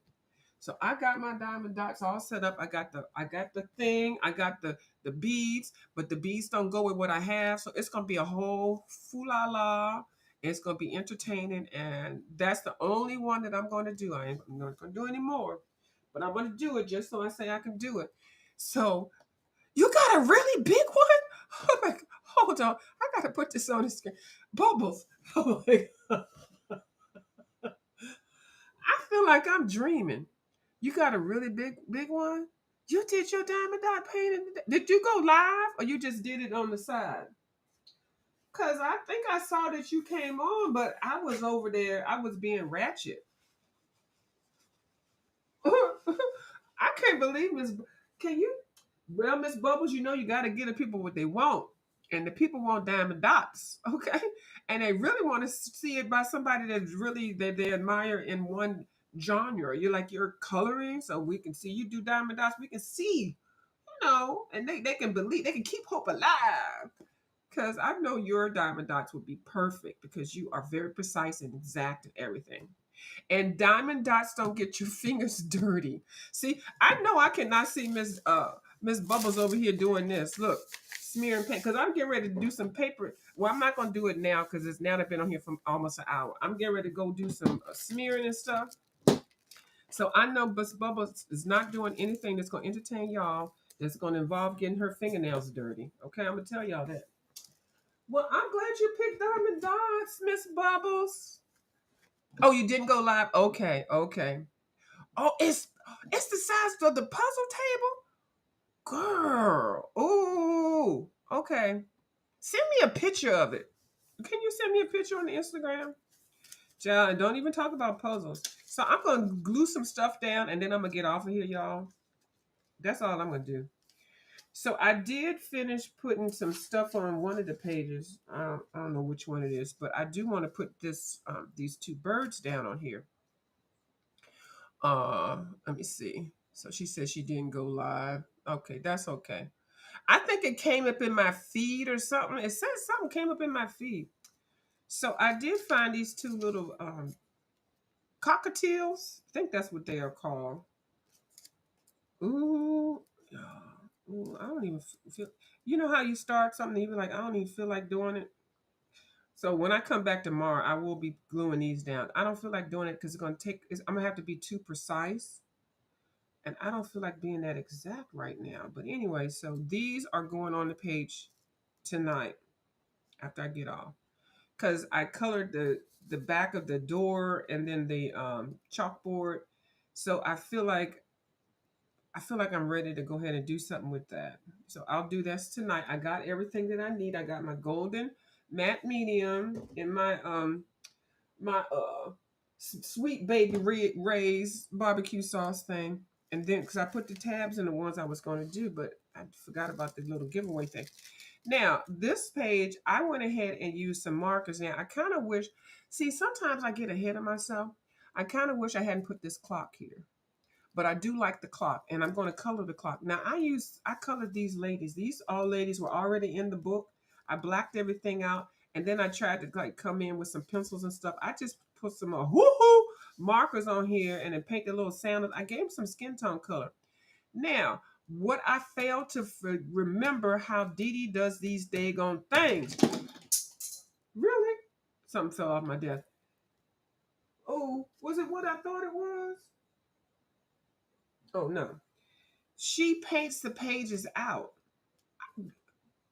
S1: So I got my diamond dots all set up. I got the thing, I got the beads, but the beads don't go with what I have. So it's gonna be a whole la. It's gonna be entertaining, and that's the only one that I'm gonna do. I'm not gonna do any more, but I'm gonna do it just so I say I can do it. So you got a really big one? Oh my, hold on, I gotta put this on the screen. Bubbles. Oh my, I feel like I'm dreaming. You got a really big one? You did your diamond dot painting today? Did you go live or you just did it on the side? Cause I think I saw that you came on, but I was over there. I was being ratchet. I can't believe Miss. Can you? Well, Miss Bubbles, you know you got to give the people what they want, and the people want diamond dots, okay? And they really want to see it by somebody that's really that they admire in one genre. You're like you're coloring, so we can see you do diamond dots. We can see, and they can believe they can keep hope alive. Because I know your diamond dots would be perfect because you are very precise and exact in everything. And diamond dots don't get your fingers dirty. See, I know I cannot see Miss Bubbles over here doing this. Look, smearing paint because I'm getting ready to do some paper. Well, I'm not gonna do it now because it's now that I've been on here for almost an hour. I'm getting ready to go do some smearing and stuff. So I know Miss Bubbles is not doing anything that's gonna entertain y'all. That's gonna involve getting her fingernails dirty. Okay, I'm gonna tell y'all that. Well, I'm glad you picked diamond dots, Miss Bubbles. Oh, you didn't go live? Okay, okay. Oh, it's the size of the puzzle table? Girl. Ooh. Okay. Send me a picture of it. Can you send me a picture on the Instagram? John, don't even talk about puzzles. So I'm gonna glue some stuff down and then I'm gonna get off of here, y'all. That's all I'm gonna do. So I did finish putting some stuff on one of the pages. I don't know which one it is, but I do want to put these two birds down on here. Let me see. So she said she didn't go live. Okay, that's okay. I think it came up in my feed or something. It says something came up in my feed. So I did find these two little cockatiels. I think that's what they are called. Ooh, ooh, I don't even feel. You know how you start something, even like I don't even feel like doing it. So when I come back tomorrow, I will be gluing these down. I don't feel like doing it because it's gonna take. I'm gonna have to be too precise, and I don't feel like being that exact right now. But anyway, so these are going on the page tonight after I get off because I colored the back of the door and then the chalkboard. So I feel like I'm ready to go ahead and do something with that. So I'll do this tonight. I got everything that I need. I got my golden matte medium in my sweet baby Ray's barbecue sauce thing. And then because I put the tabs in the ones I was going to do, but I forgot about the little giveaway thing. Now, this page, I went ahead and used some markers. Now, I kind of wish, see, sometimes I get ahead of myself. I kind of wish I hadn't put this clock here, but I do like the clock, and I'm going to color the clock. Now, I colored these ladies. These all ladies were already in the book. I blacked everything out, and then I tried to like come in with some pencils and stuff. I just put some woohoo markers on here and then painted little sandals. I gave them some skin tone color. Now, what I failed to remember how Dee Dee does these daggone things. Really? Something fell off my desk. Oh, was it what I thought it was? Oh no. She paints the pages out.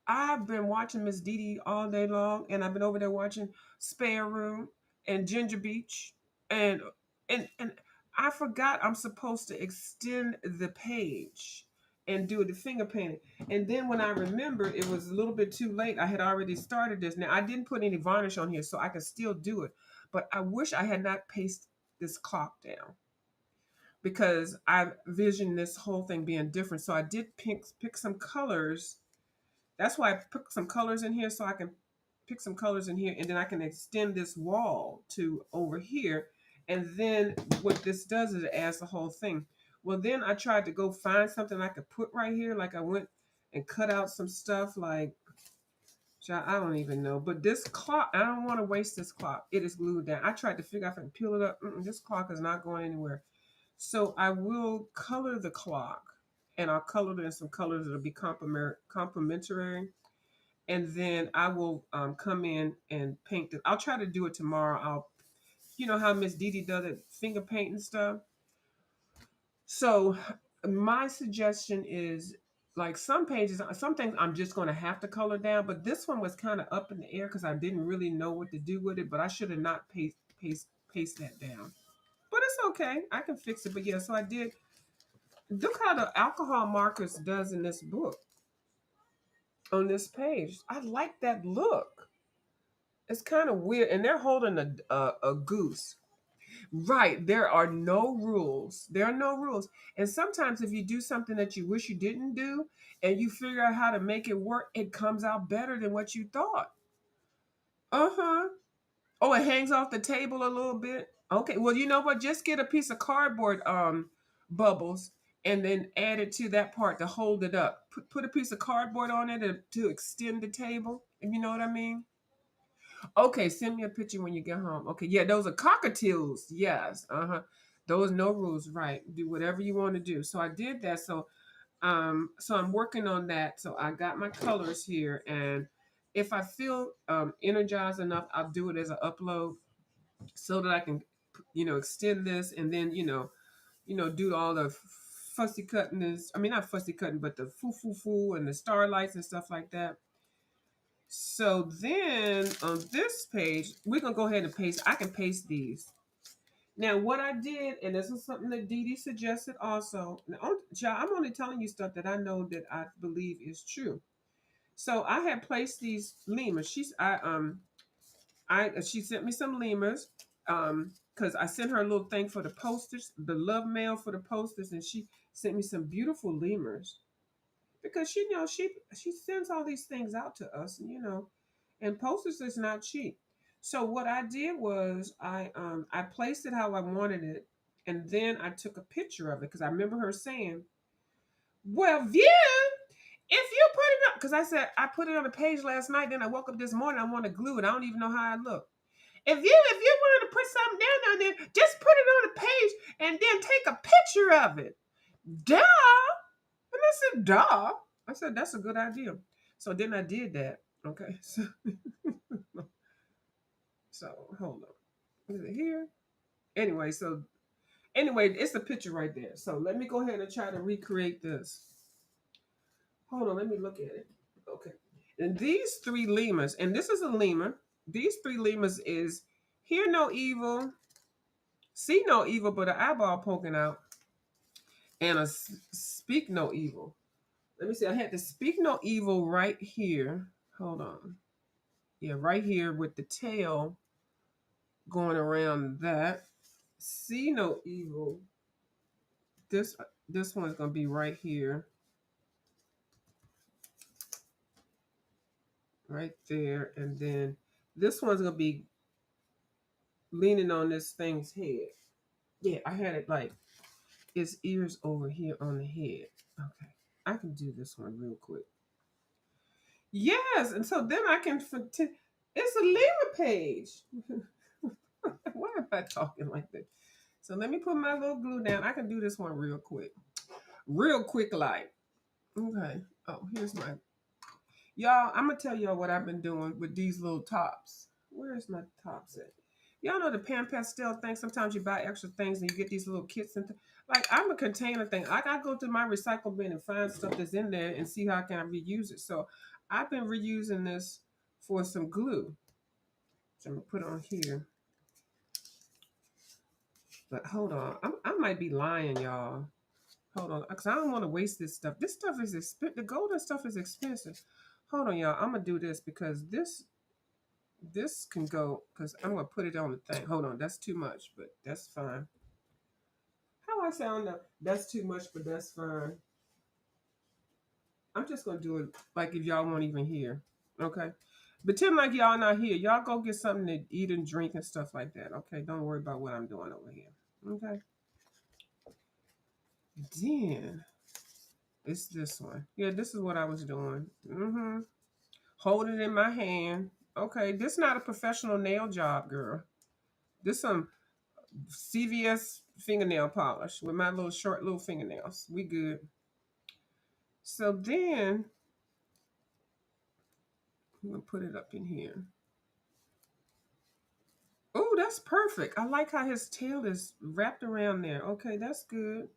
S1: I've been watching Miss Dee Dee all day long, and I've been over there watching Spare Room and Ginger Beach, and and I forgot I'm supposed to extend the page and do the finger painting. And then when I remembered, it was a little bit too late. I had already started this. Now I didn't put any varnish on here, so I could still do it. But I wish I had not pasted this clock down because I visioned this whole thing being different. So I did pick some colors. That's why I put some colors in here so I can pick some colors in here and then I can extend this wall to over here. And then what this does is it adds the whole thing. Well, then I tried to go find something I could put right here. Like I went and cut out some stuff like, I don't even know. But this clock, I don't want to waste this clock. It is glued down. I tried to figure out if I can peel it up. This clock is not going anywhere. So I will color the clock, and I'll color it in some colors that'll be complementary. And then I will come in and paint it. I'll try to do it tomorrow. You know how Miss Dee Dee does it, finger paint and stuff. So my suggestion is like some pages, some things I'm just going to have to color down, but this one was kind of up in the air because I didn't really know what to do with it, but I should have not paste that down. But it's okay. I can fix it. But yeah, so I did. Look how the alcohol markers does in this book on this page. I like that look. It's kind of weird. And they're holding a goose. Right. There are no rules. There are no rules. And sometimes if you do something that you wish you didn't do and you figure out how to make it work, it comes out better than what you thought. Uh-huh. Oh, it hangs off the table a little bit. Okay. Well, you know what? Just get a piece of cardboard bubbles and then add it to that part to hold it up. Put a piece of cardboard on it to extend the table. If you know what I mean? Okay, send me a picture when you get home. Okay, yeah, those are cockatiels. Yes, those no rules, right? Do whatever you want to do. So I did that. So I'm working on that. So I got my colors here, and if I feel energized enough, I'll do it as an upload so that I can, extend this, and then do all the fussy cutting. This, I mean, not fussy cutting, but the foo foo foo and the starlights and stuff like that. So then on this page, we're gonna go ahead and paste. I can paste these. Now, what I did, and this is something that Dee Dee suggested also. Now, I'm only telling you stuff that I know that I believe is true. So I had placed these lemurs. She sent me some lemurs, because I sent her a little thing for the posters, the love mail for the posters, and she sent me some beautiful lemurs because she sends all these things out to us, and posters is not cheap. So what I did was I placed it how I wanted it, and then I took a picture of it because I remember her saying, "Well, view if you put it up," because I said I put it on the page last night. Then I woke up this morning. I want to glue it. I don't even know how I look. If you want to put something down on there, just put it on the page and then take a picture of it. Duh. And I said, duh. I said, that's a good idea. So then I did that. Okay. So hold on. Is it here? Anyway, it's a picture right there. So let me go ahead and try to recreate this. Hold on, let me look at it. Okay. And these three lemurs, and this is a lemur. These three lemurs is hear no evil, see no evil, but an eyeball poking out, and a speak no evil. Let me see. I had to speak no evil right here. Hold on. Yeah, right here with the tail going around that. See no evil. This one's gonna be right here, right there, and then this one's gonna be leaning on this thing's head. Yeah, I had it like its ears over here on the head. Okay, I can do this one real quick. Yes, and so then I can. It's a lemur page. Why am I talking like that? So let me put my little glue down. I can do this one real quick. Real quick like. Okay. Oh, here's my. Y'all, I'm going to tell y'all what I've been doing with these little tops. Where's my tops at? Y'all know the pan pastel thing. Sometimes you buy extra things and you get these little kits and like I'm a container thing. I gotta go to my recycle bin and find stuff that's in there and see how can I reuse it. So I've been reusing this for some glue. So I'm gonna put it on here. But hold on, I might be lying, y'all. Hold on, because I don't want to waste this stuff. This stuff is expensive. The golden stuff is expensive. Hold on, y'all. I'm gonna do this because this can go because I'm gonna put it on the thing. Hold on, that's too much, but that's fine. How I sound? That's too much, but that's fine. I'm just gonna do it like if y'all won't even hear. Okay. Pretend like y'all not here. Y'all go get something to eat and drink and stuff like that. Okay. Don't worry about what I'm doing over here. Okay. Then it's this one. Yeah, this is what I was doing. Mm-hmm. Hold it in my hand. Okay, this not a professional nail job, girl. This some CVS fingernail polish with my little short little fingernails. We good. So then I'm gonna put it up in here. Oh, that's perfect. I like how his tail is wrapped around there. Okay, that's good.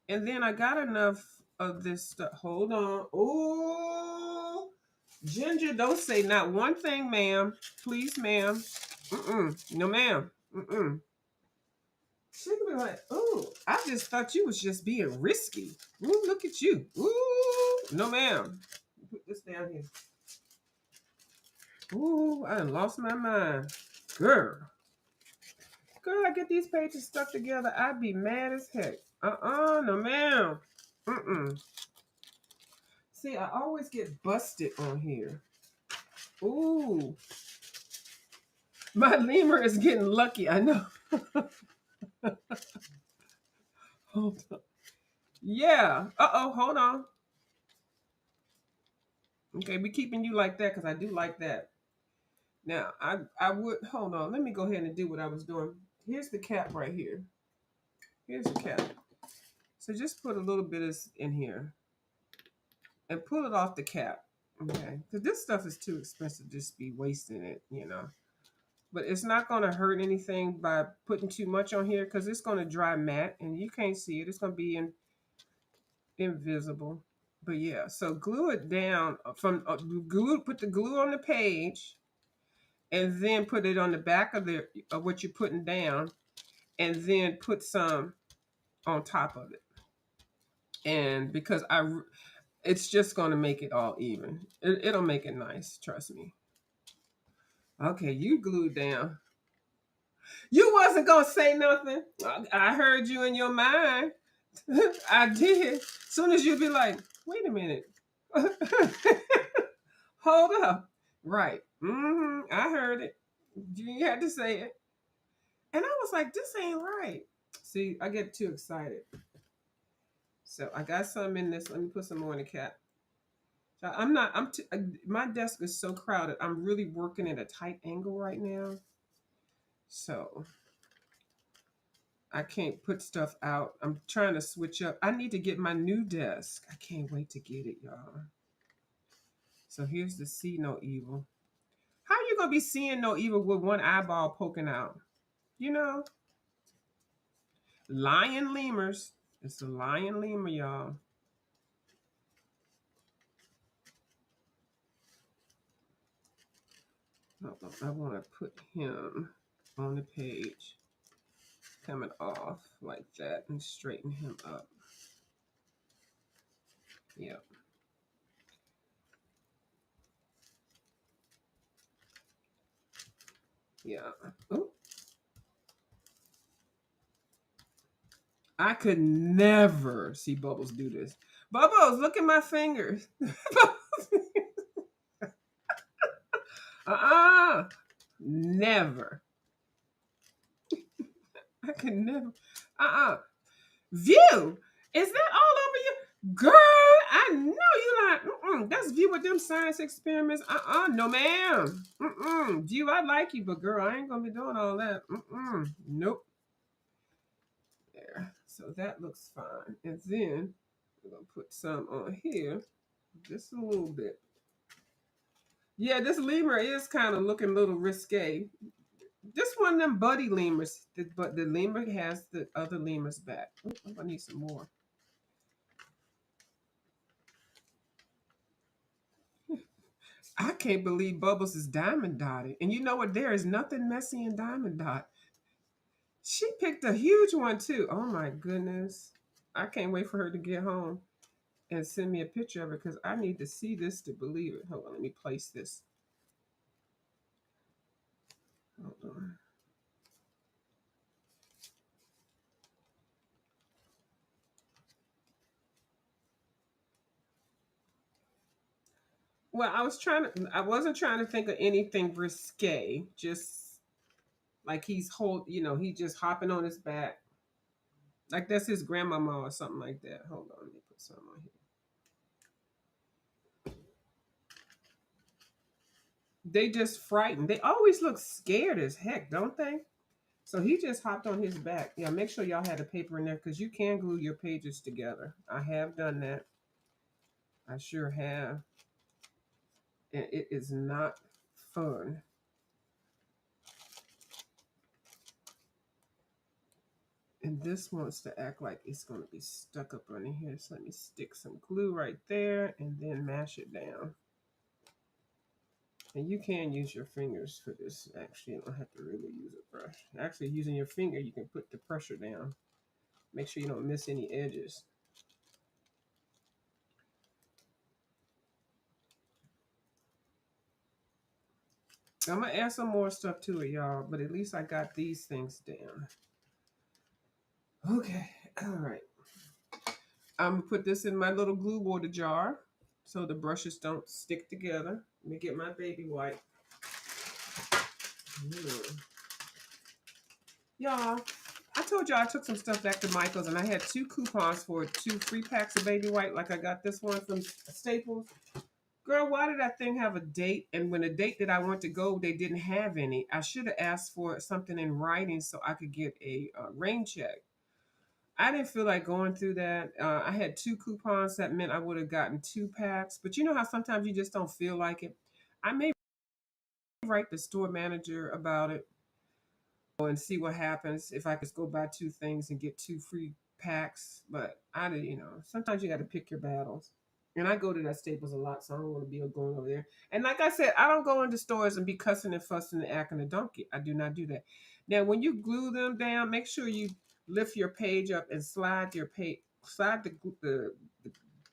S1: And then I got enough of this stuff. Hold on. Oh, Ginger, don't say not one thing, ma'am. Please, ma'am. Mm-mm. No, ma'am. Mm-mm. She could be like, oh, I just thought you was just being risky. Ooh, look at you. Ooh, no, ma'am. Put this down here. Ooh, I done lost my mind. Girl. Girl, I get these pages stuck together. I'd be mad as heck. No, ma'am. Mm-mm. See, I always get busted on here. Ooh. My lemur is getting lucky. I know. Hold on. Yeah. Uh-oh, hold on. Okay, we keeping you like that because I do like that. Now, I would, hold on. Let me go ahead and do what I was doing. Here's the cap right here. Here's the cap. So just put a little bit of in here and pull it off the cap. Okay, because this stuff is too expensive to just be wasting it, you know. But it's not going to hurt anything by putting too much on here because it's going to dry matte and you can't see it. It's going to be invisible. But yeah, so glue it down from glue. Put the glue on the page, and then put it on the back of what you're putting down, and then put some on top of it. And because it's just going to make it all even. It'll make it nice. Trust me. Okay, you glued down. You wasn't gonna say nothing. I heard you in your mind. I did. Soon as you'd be like, wait a minute. Hold up. Right. I heard it. You had to say it. And I was like, this ain't right. See, I get too excited. So I got some in this. Let me put some more in the cap. So my desk is so crowded. I'm really working at a tight angle right now. So I can't put stuff out. I'm trying to switch up. I need to get my new desk. I can't wait to get it, y'all. So here's the See No Evil. How are you going to be seeing no evil with one eyeball poking out? You know? Lion lemurs. It's a lion lemur, y'all. I want to put him on the page. Coming off like that and straighten him up. Yep. Yeah. Ooh. I could never see Bubbles do this. Bubbles, look at my fingers. Never. I could never. View. Is that all over you? Girl, I know you like, that's View with them science experiments. No ma'am. View, I like you, but girl, I ain't gonna be doing all that. Nope. There. So that looks fine. And then we're gonna put some on here. Just a little bit. Yeah, this lemur is kind of looking a little risque. This one of them buddy lemurs, but the lemur has the other lemurs back. I need some more. I can't believe Bubbles is diamond dotted. And you know what? There is nothing messy in diamond dot. She picked a huge one too. Oh my goodness. I can't wait for her to get home and send me a picture of it because I need to see this to believe it. Hold on, let me place this. Hold on. Well, I wasn't trying to think of anything risque. Just like he just hopping on his back. Like that's his grandmama or something like that. Hold on, let me put some on here. They just frightened. They always look scared as heck, don't they? So he just hopped on his back. Yeah, make sure y'all had the paper in there because you can glue your pages together. I have done that. I sure have. And it is not fun. And this wants to act like it's going to be stuck up under here. So let me stick some glue right there and then mash it down. And you can use your fingers for this. Actually, you don't have to really use a brush. Actually, using your finger, you can put the pressure down. Make sure you don't miss any edges. I'm going to add some more stuff to it, y'all. But at least I got these things down. Okay. All right. I'm going to put this in my little glue water jar so the brushes don't stick together. Let me get my baby wipe. Y'all, I told y'all I took some stuff back to Michael's and I had 2 coupons for 2 free packs of baby wipe. Like I got this one from Staples. Girl, why did that thing have a date? And when the date that I went to go, they didn't have any. I should have asked for something in writing so I could get a rain check. I didn't feel like going through that. I had 2 coupons that meant I would have gotten 2 packs. But you know how sometimes you just don't feel like it? I may write the store manager about it and see what happens if I could go buy 2 things and get 2 free packs. But I did, sometimes you got to pick your battles. And I go to that Staples a lot, so I don't want to be going over there. And like I said, I don't go into stores and be cussing and fussing and acting a donkey. I do not do that. Now, when you glue them down, make sure you lift your page up and slide your page, slide the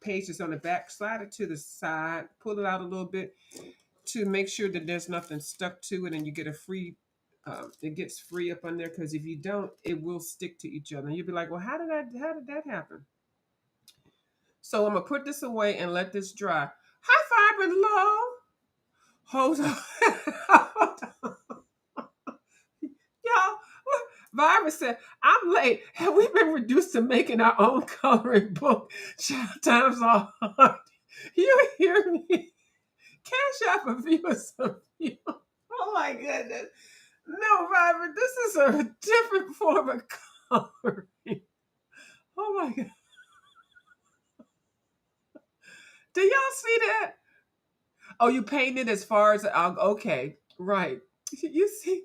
S1: page that's on the back, slide it to the side, pull it out a little bit to make sure that there's nothing stuck to it, and you get a free. It gets free up on there because if you don't, it will stick to each other. And you'll be like, well, how did that happen? So I'm gonna put this away and let this dry. High five and low. Hold on. Hold on. Y'all, Virus said, I'm late. Have we been reduced to making our own coloring book? Child times are hard. You hear me? Cash out for viewers of you. Oh my goodness. No, Virus, this is a different form of coloring. Oh my God. Do y'all see that? Oh, you painted as far as okay, right. You see,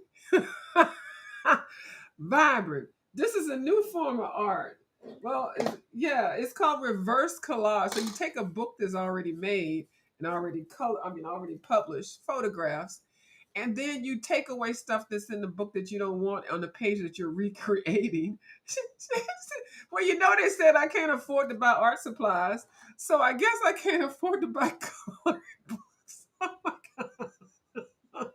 S1: vibrant. This is a new form of art. Well, yeah, it's called reverse collage. So you take a book that's already made and already published photographs, and then you take away stuff that's in the book that you don't want on the page that you're recreating. Well, they said I can't afford to buy art supplies, so I guess I can't afford to buy coloring books. Oh my God.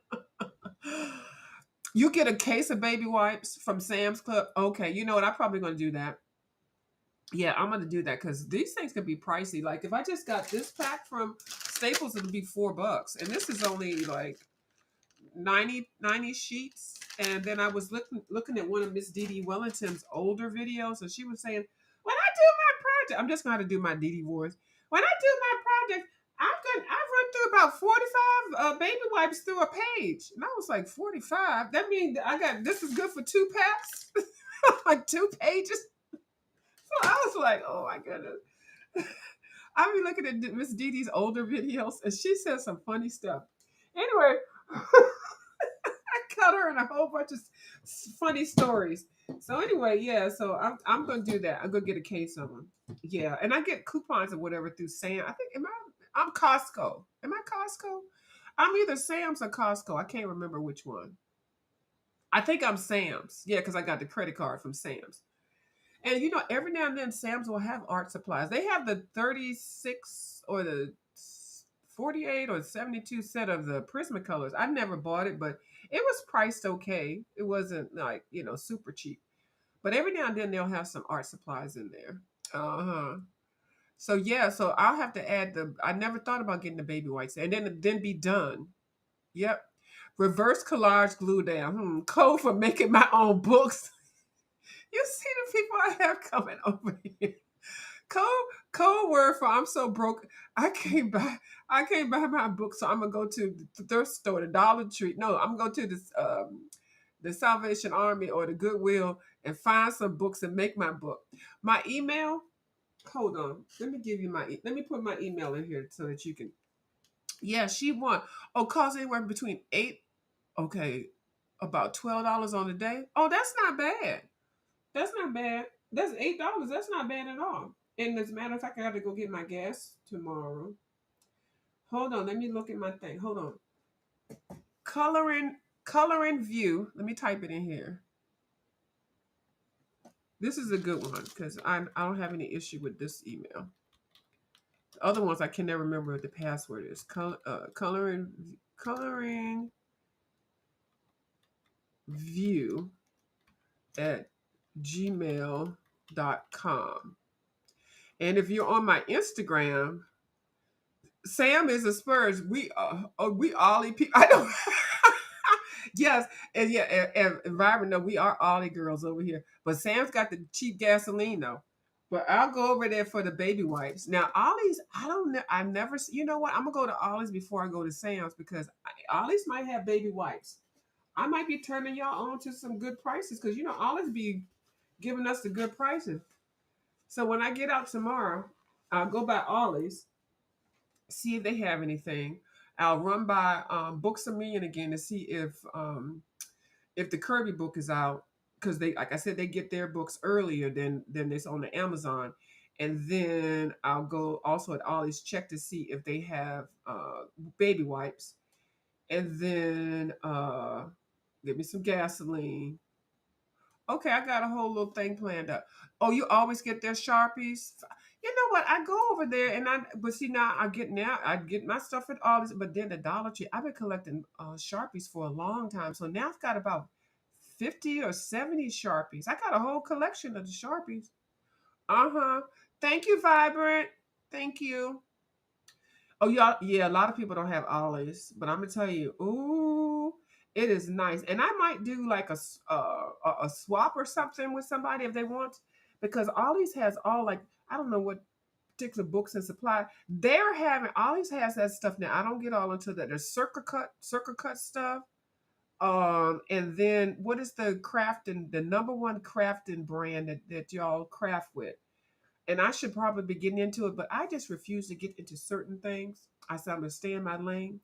S1: You get a case of baby wipes from Sam's Club. Okay, you know what? I'm probably going to do that. Yeah, I'm going to do that because these things can be pricey. Like if I just got this pack from Staples, it'll be $4. And this is only like 90 sheets. And then I was looking at one of Miss Dee Dee Wellington's older videos, and she was saying, "When I do my project, I'm just going to do my Dee Dee voice. When I do my project, I run through about 45 baby wipes through a page." And I was like, 45? That means this is good for 2 packs, like 2 pages. So I was like, oh my goodness. I be looking at Miss Dee Dee's older videos, and she says some funny stuff. Anyway. Cut her in a whole bunch of funny stories. So anyway, yeah. So I'm gonna do that. I'm gonna get a case of them. Yeah, and I get coupons or whatever through Sam. I think I'm Costco. Am I Costco? I'm either Sam's or Costco. I can't remember which one. I think I'm Sam's. Yeah, because I got the credit card from Sam's. And every now and then Sam's will have art supplies. They have the 36 or the 48 or 72 set of the Prismacolors. I never bought it, but it was priced okay. It wasn't like, super cheap. But every now and then they'll have some art supplies in there. Uh-huh. So yeah, so I'll have to add I never thought about getting the baby whites and then be done. Yep. Reverse collage glue down. Code for making my own books. You see the people I have coming over here. Code code word for I'm so broke. I can't buy I can't buy my book, so I'm gonna go to the thrift store, the Dollar Tree. No, I'm gonna go to this the Salvation Army or the Goodwill and find some books and make my book. My email. Hold on. Let me give you let me put my email in here so that you can. Yeah, she won. Oh, cost anywhere between eight. Okay, about $12 on the day. Oh, that's not bad. That's not bad. That's $8. That's not bad at all. And as a matter of fact, I got to go get my gas tomorrow. Hold on, let me look at my thing. Hold on. Coloring view. Let me type it in here. This is a good one because I don't have any issue with this email. The other ones I can never remember what the password is. Coloring view at gmail.com. And if you're on my Instagram, Sam is a Spurs. We Ollie people. I know. Yes, and yeah, and environment. No, we are Ollie girls over here. But Sam's got the cheap gasoline though. But I'll go over there for the baby wipes. Now Ollie's, I don't know. I've never. You know what? I'm gonna go to Ollie's before I go to Sam's because Ollie's might have baby wipes. I might be turning y'all on to some good prices because you know Ollie's be giving us the good prices. So when I get out tomorrow, I'll go by Ollie's, see if they have anything. I'll run by Books a Million again to see if the Kirby book is out because they, like I said, they get their books earlier than it's on the Amazon. And then I'll go also at Ollie's check to see if they have baby wipes. And then get me some gasoline. Okay, I got a whole little thing planned up. Oh, you always get their Sharpies? You know what? I go over there and but see now I get my stuff at all this, but then the Dollar Tree, I've been collecting Sharpies for a long time. So now I've got about 50 or 70 Sharpies. I got a whole collection of the Sharpies. Uh-huh. Thank you, Vibrant. Thank you. Oh, y'all, yeah, a lot of people don't have olives, but I'm gonna tell you, ooh, it is nice. And I might do like a swap or something with somebody if they want, because Ollie's has all like I don't know what particular books and supply they're having. Ollie's has that stuff now. I don't get all into that. There's circle cut stuff. And then what is the crafting, the number one crafting brand that y'all craft with? And I should probably be getting into it, but I just refuse to get into certain things. I said I'm gonna stay in my lane.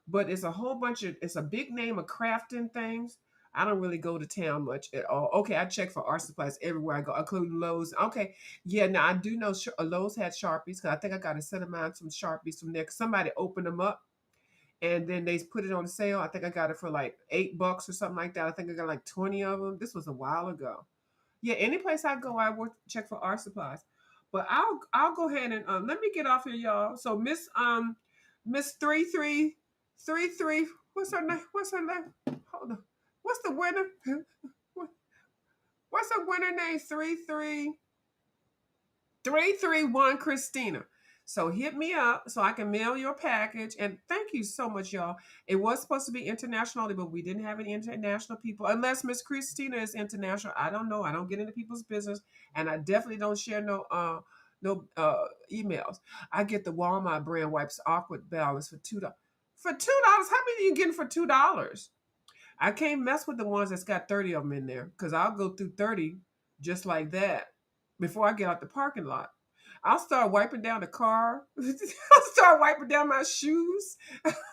S1: But it's a whole bunch of it's a big name of crafting things. I don't really go to town much at all. Okay, I check for art supplies everywhere I go, including Lowe's. Okay, yeah, now I do know Lowe's had Sharpies because I think I got a set of mine some Sharpies from there. 'Cause somebody opened them up and then they put it on sale. I think I got it for like $8 or something like that. I think I got like 20 of them. This was a while ago. Yeah, any place I go, I will check for art supplies. But I'll go ahead and let me get off here, y'all. So Miss 3333, what's her name? What's her name? Hold on. What's the winner? What's the winner name? 331 Christina. So hit me up so I can mail your package. And thank you so much, y'all. It was supposed to be internationally, but we didn't have any international people. Unless Miss Christina is international. I don't know. I don't get into people's business. And I definitely don't share no emails. I get the Walmart brand wipes awkward balance for $2. For $2, how many are you getting for $2? I can't mess with the ones that's got 30 of them in there because I'll go through 30 just like that before I get out the parking lot. I'll start wiping down the car. I'll start wiping down my shoes.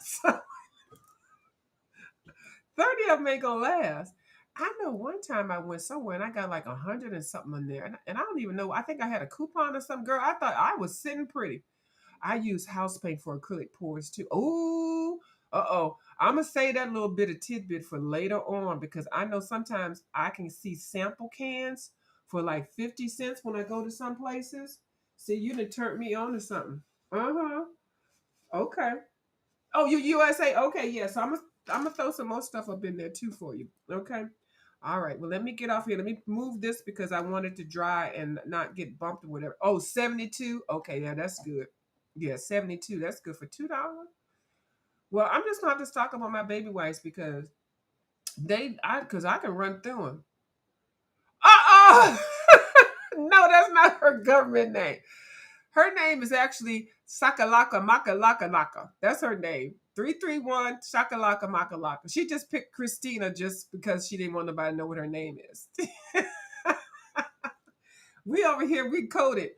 S1: So 30 of them ain't gonna last. I know one time I went somewhere and I got like 100 and something in there. And I don't even know. I think I had a coupon or something. Girl, I thought I was sitting pretty. I use house paint for acrylic pours too. Oh, uh-oh. I'm going to say that little bit of tidbit for later on because I know sometimes I can see sample cans for like 50 cents when I go to some places. See, you done turned me on to something. Uh-huh. Okay. Oh, you USA? Okay, yeah. So I'm gonna throw some more stuff up in there too for you. Okay. All right. Well, let me get off here. Let me move this because I want it to dry and not get bumped or whatever. Oh, 72. Okay, yeah, that's good. Yeah, 72. That's good for $2. Well, I'm just gonna have to stock up on my baby wipes because I can run through them. Uh Oh, no, that's not her government name. Her name is actually Sakalaka Makalaka Laka. That's her name. 331 Shakalaka Makalaka. She just picked Christina just because she didn't want nobody to know what her name is. We over here, we coded.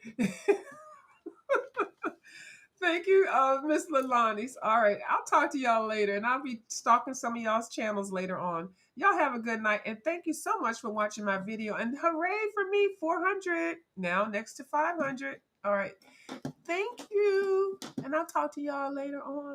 S1: Thank you, Miss Lalani's. All right, I'll talk to y'all later, and I'll be stalking some of y'all's channels later on. Y'all have a good night, and thank you so much for watching my video. And hooray for me, 400 now next to 500. All right, thank you, and I'll talk to y'all later on.